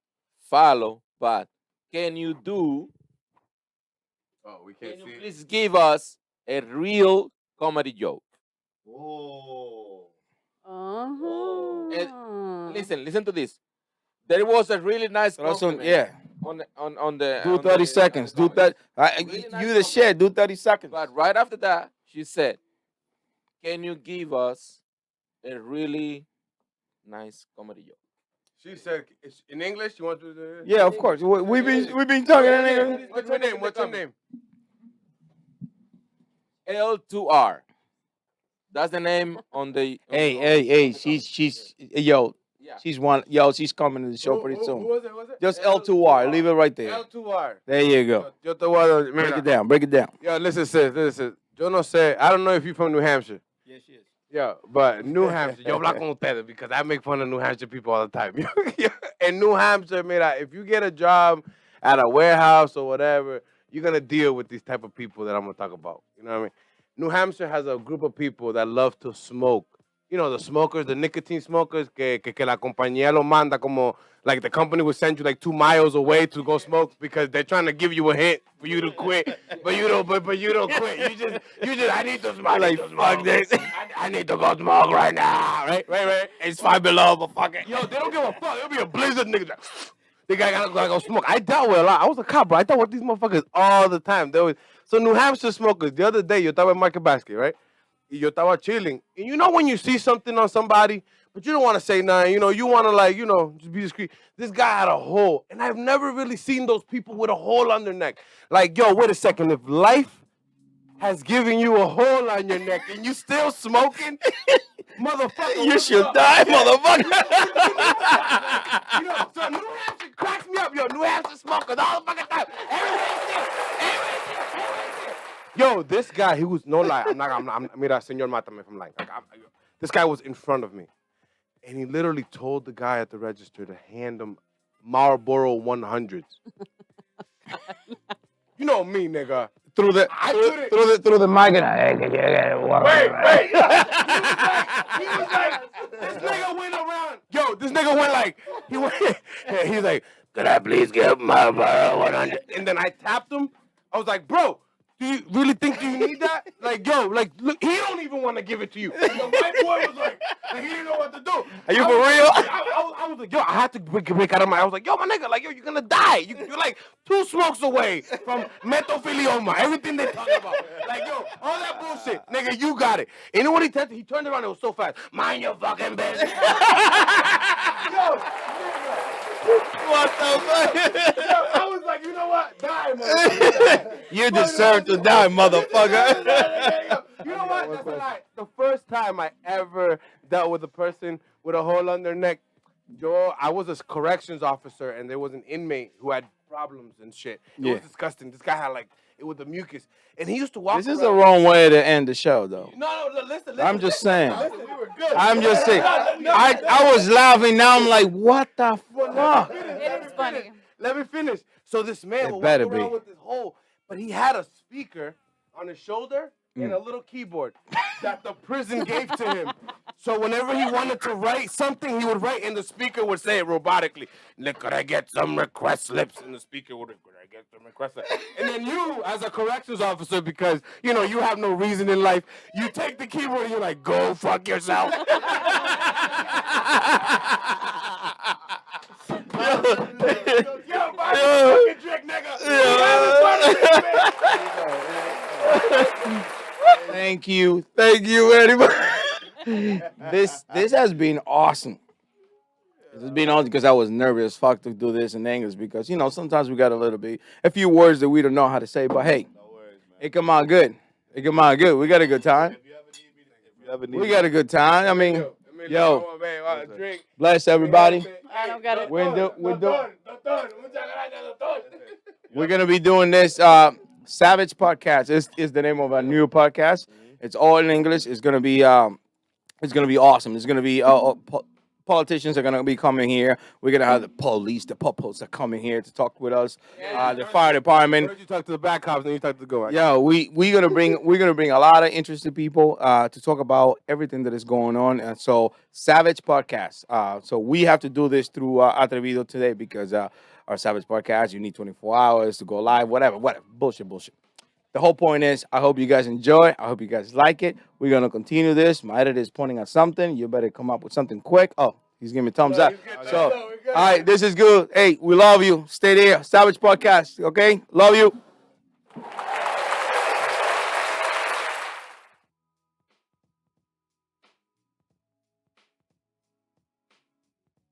can you Oh, we can can't you see it. please give us a real comedy joke? Oh. Uh-huh. Listen to this. There was a really nice Throw some- compliment yeah. on the Do on 30 the seconds. Do comments. that. Really nice You the shit. Do 30 seconds. But right after that, she said, "Can you give us a really nice comedy joke?" She said, it's in English, you want to do it? Yeah, of course. We've been talking in English. What's your name? What's your name? L2R. That's the name on the. Hey. She's yo. Yeah. She's coming to the show pretty Who soon. was it? Was it? Just L2R. Leave it right there. L2R. There you go. Yo te voy a... Break it down. Break it down. Yo, listen, sis. Yo no sé. I don't know if you're from New Hampshire. Yes, she is. Yeah, but New Hampshire, yo habla con ustedes because I make fun of New Hampshire people all the time. In New Hampshire, mira, if you get a job at a warehouse or whatever, you're gonna deal with these type of people that I'm gonna talk about. You know what I mean? New Hampshire has a group of people that love to smoke. You know, the smokers, the nicotine smokers, que la compañía lo manda como, like the company will send you like 2 miles away to go smoke because they're trying to give you a hint for you to quit, but you don't quit. You just, I need to smoke. Like, fuck this. I need to go smoke right now. Right. It's 5 below, but fuck it. Yo, they don't give a fuck. It'll be a blizzard, nigga. They gotta go smoke. I dealt with a lot. I was a cop, bro. I dealt with these motherfuckers all the time. So New Hampshire smokers, the other day, yo estaba en Market Basket, right? Y yo estaba chilling. And you know when you see something on somebody, but you don't want to say nothing, you want to just be discreet. This guy had a hole, and I've never really seen those people with a hole on their neck. Like, yo, wait a second. If life has given you a hole on your neck and you still smoking, motherfucker. You should die, motherfucker. So New Hampshire cracks me up, yo. New Hampshire smokers all the fucking time. Everything's shit. Yo, this guy, he was no lie. Mira, señor, mátame if I'm lying. This guy was in front of me, and he literally told the guy at the register to hand him Marlboro 100s. You know me, nigga. Through the mic and Wait. He was like, this nigga went around. Yo, this nigga went like, he's like, could I please get my Marlboro 100? And then I tapped him. I was like, bro, do you really think you need that? Like, yo, like, look, he don't even want to give it to you. The white boy was like, he didn't know what to do. Are you for real? I was like, yo, I had to break out of I was like, yo, my nigga, like, yo, you're gonna die. You're like 2 smokes away from mesothelioma. Everything they talk about. Like, yo, all that bullshit. Nigga, you got it. And you know what he said? He turned around, it was so fast. Mind your fucking business. Yo, What the fuck? I was like, you know what? Die, motherfucker. You deserve to die, motherfucker. You know what? that's a lie. The first time I ever dealt with a person with a hole on their neck, I was a corrections officer, and there was an inmate who had problems and shit. It was disgusting. This guy had like it was the mucus, and he used to walk. This is the wrong way to end the show, though. No, listen. I'm just saying. Listen, we were good. I'm just saying. I was laughing. Now I'm like, what the fuck? It is funny. Let me finish. So this man It would better walk around be. with this hole, but he had a speaker on his shoulder and a little keyboard that the prison gave to him. So whenever he wanted to write something, he would write, and the speaker would say it robotically. Could I get some request slips? And the speaker would, could I get some request slips? And then you, as a corrections officer, because, you know, you have no reason in life, you take the keyboard and you're like, go fuck yourself. Yo, buy me a fucking drink, nigga. Thank you, everybody. This has been awesome. This has been awesome because I was nervous as fuck to do this in English because, you know, sometimes we got a few words that we don't know how to say, but hey, it come out good. It come out good. We got a good time. We got a good time. I mean, yo, bless everybody. I don't got it. We're gonna be doing this Savage Podcast. This is the name of our new podcast. It's all in English. It's gonna be awesome. It's gonna be politicians are gonna be coming here. We're gonna have the police, the popos are coming here to talk with us. The fire department. First you talk to the bad cops, then you talk to the good ones. Yeah, we're gonna bring a lot of interested people to talk about everything that is going on. And so Savage Podcast. So we have to do this through A3vido today because our Savage Podcast, you need 24 hours to go live, whatever. Bullshit. The whole point is, I hope you guys enjoy. I hope you guys like it. We're gonna continue this. My editor is pointing at something. You better come up with something quick. Oh, he's giving me thumbs up. So, all right, this is good. Hey, we love you. Stay there. Savage Podcast. Okay, love you.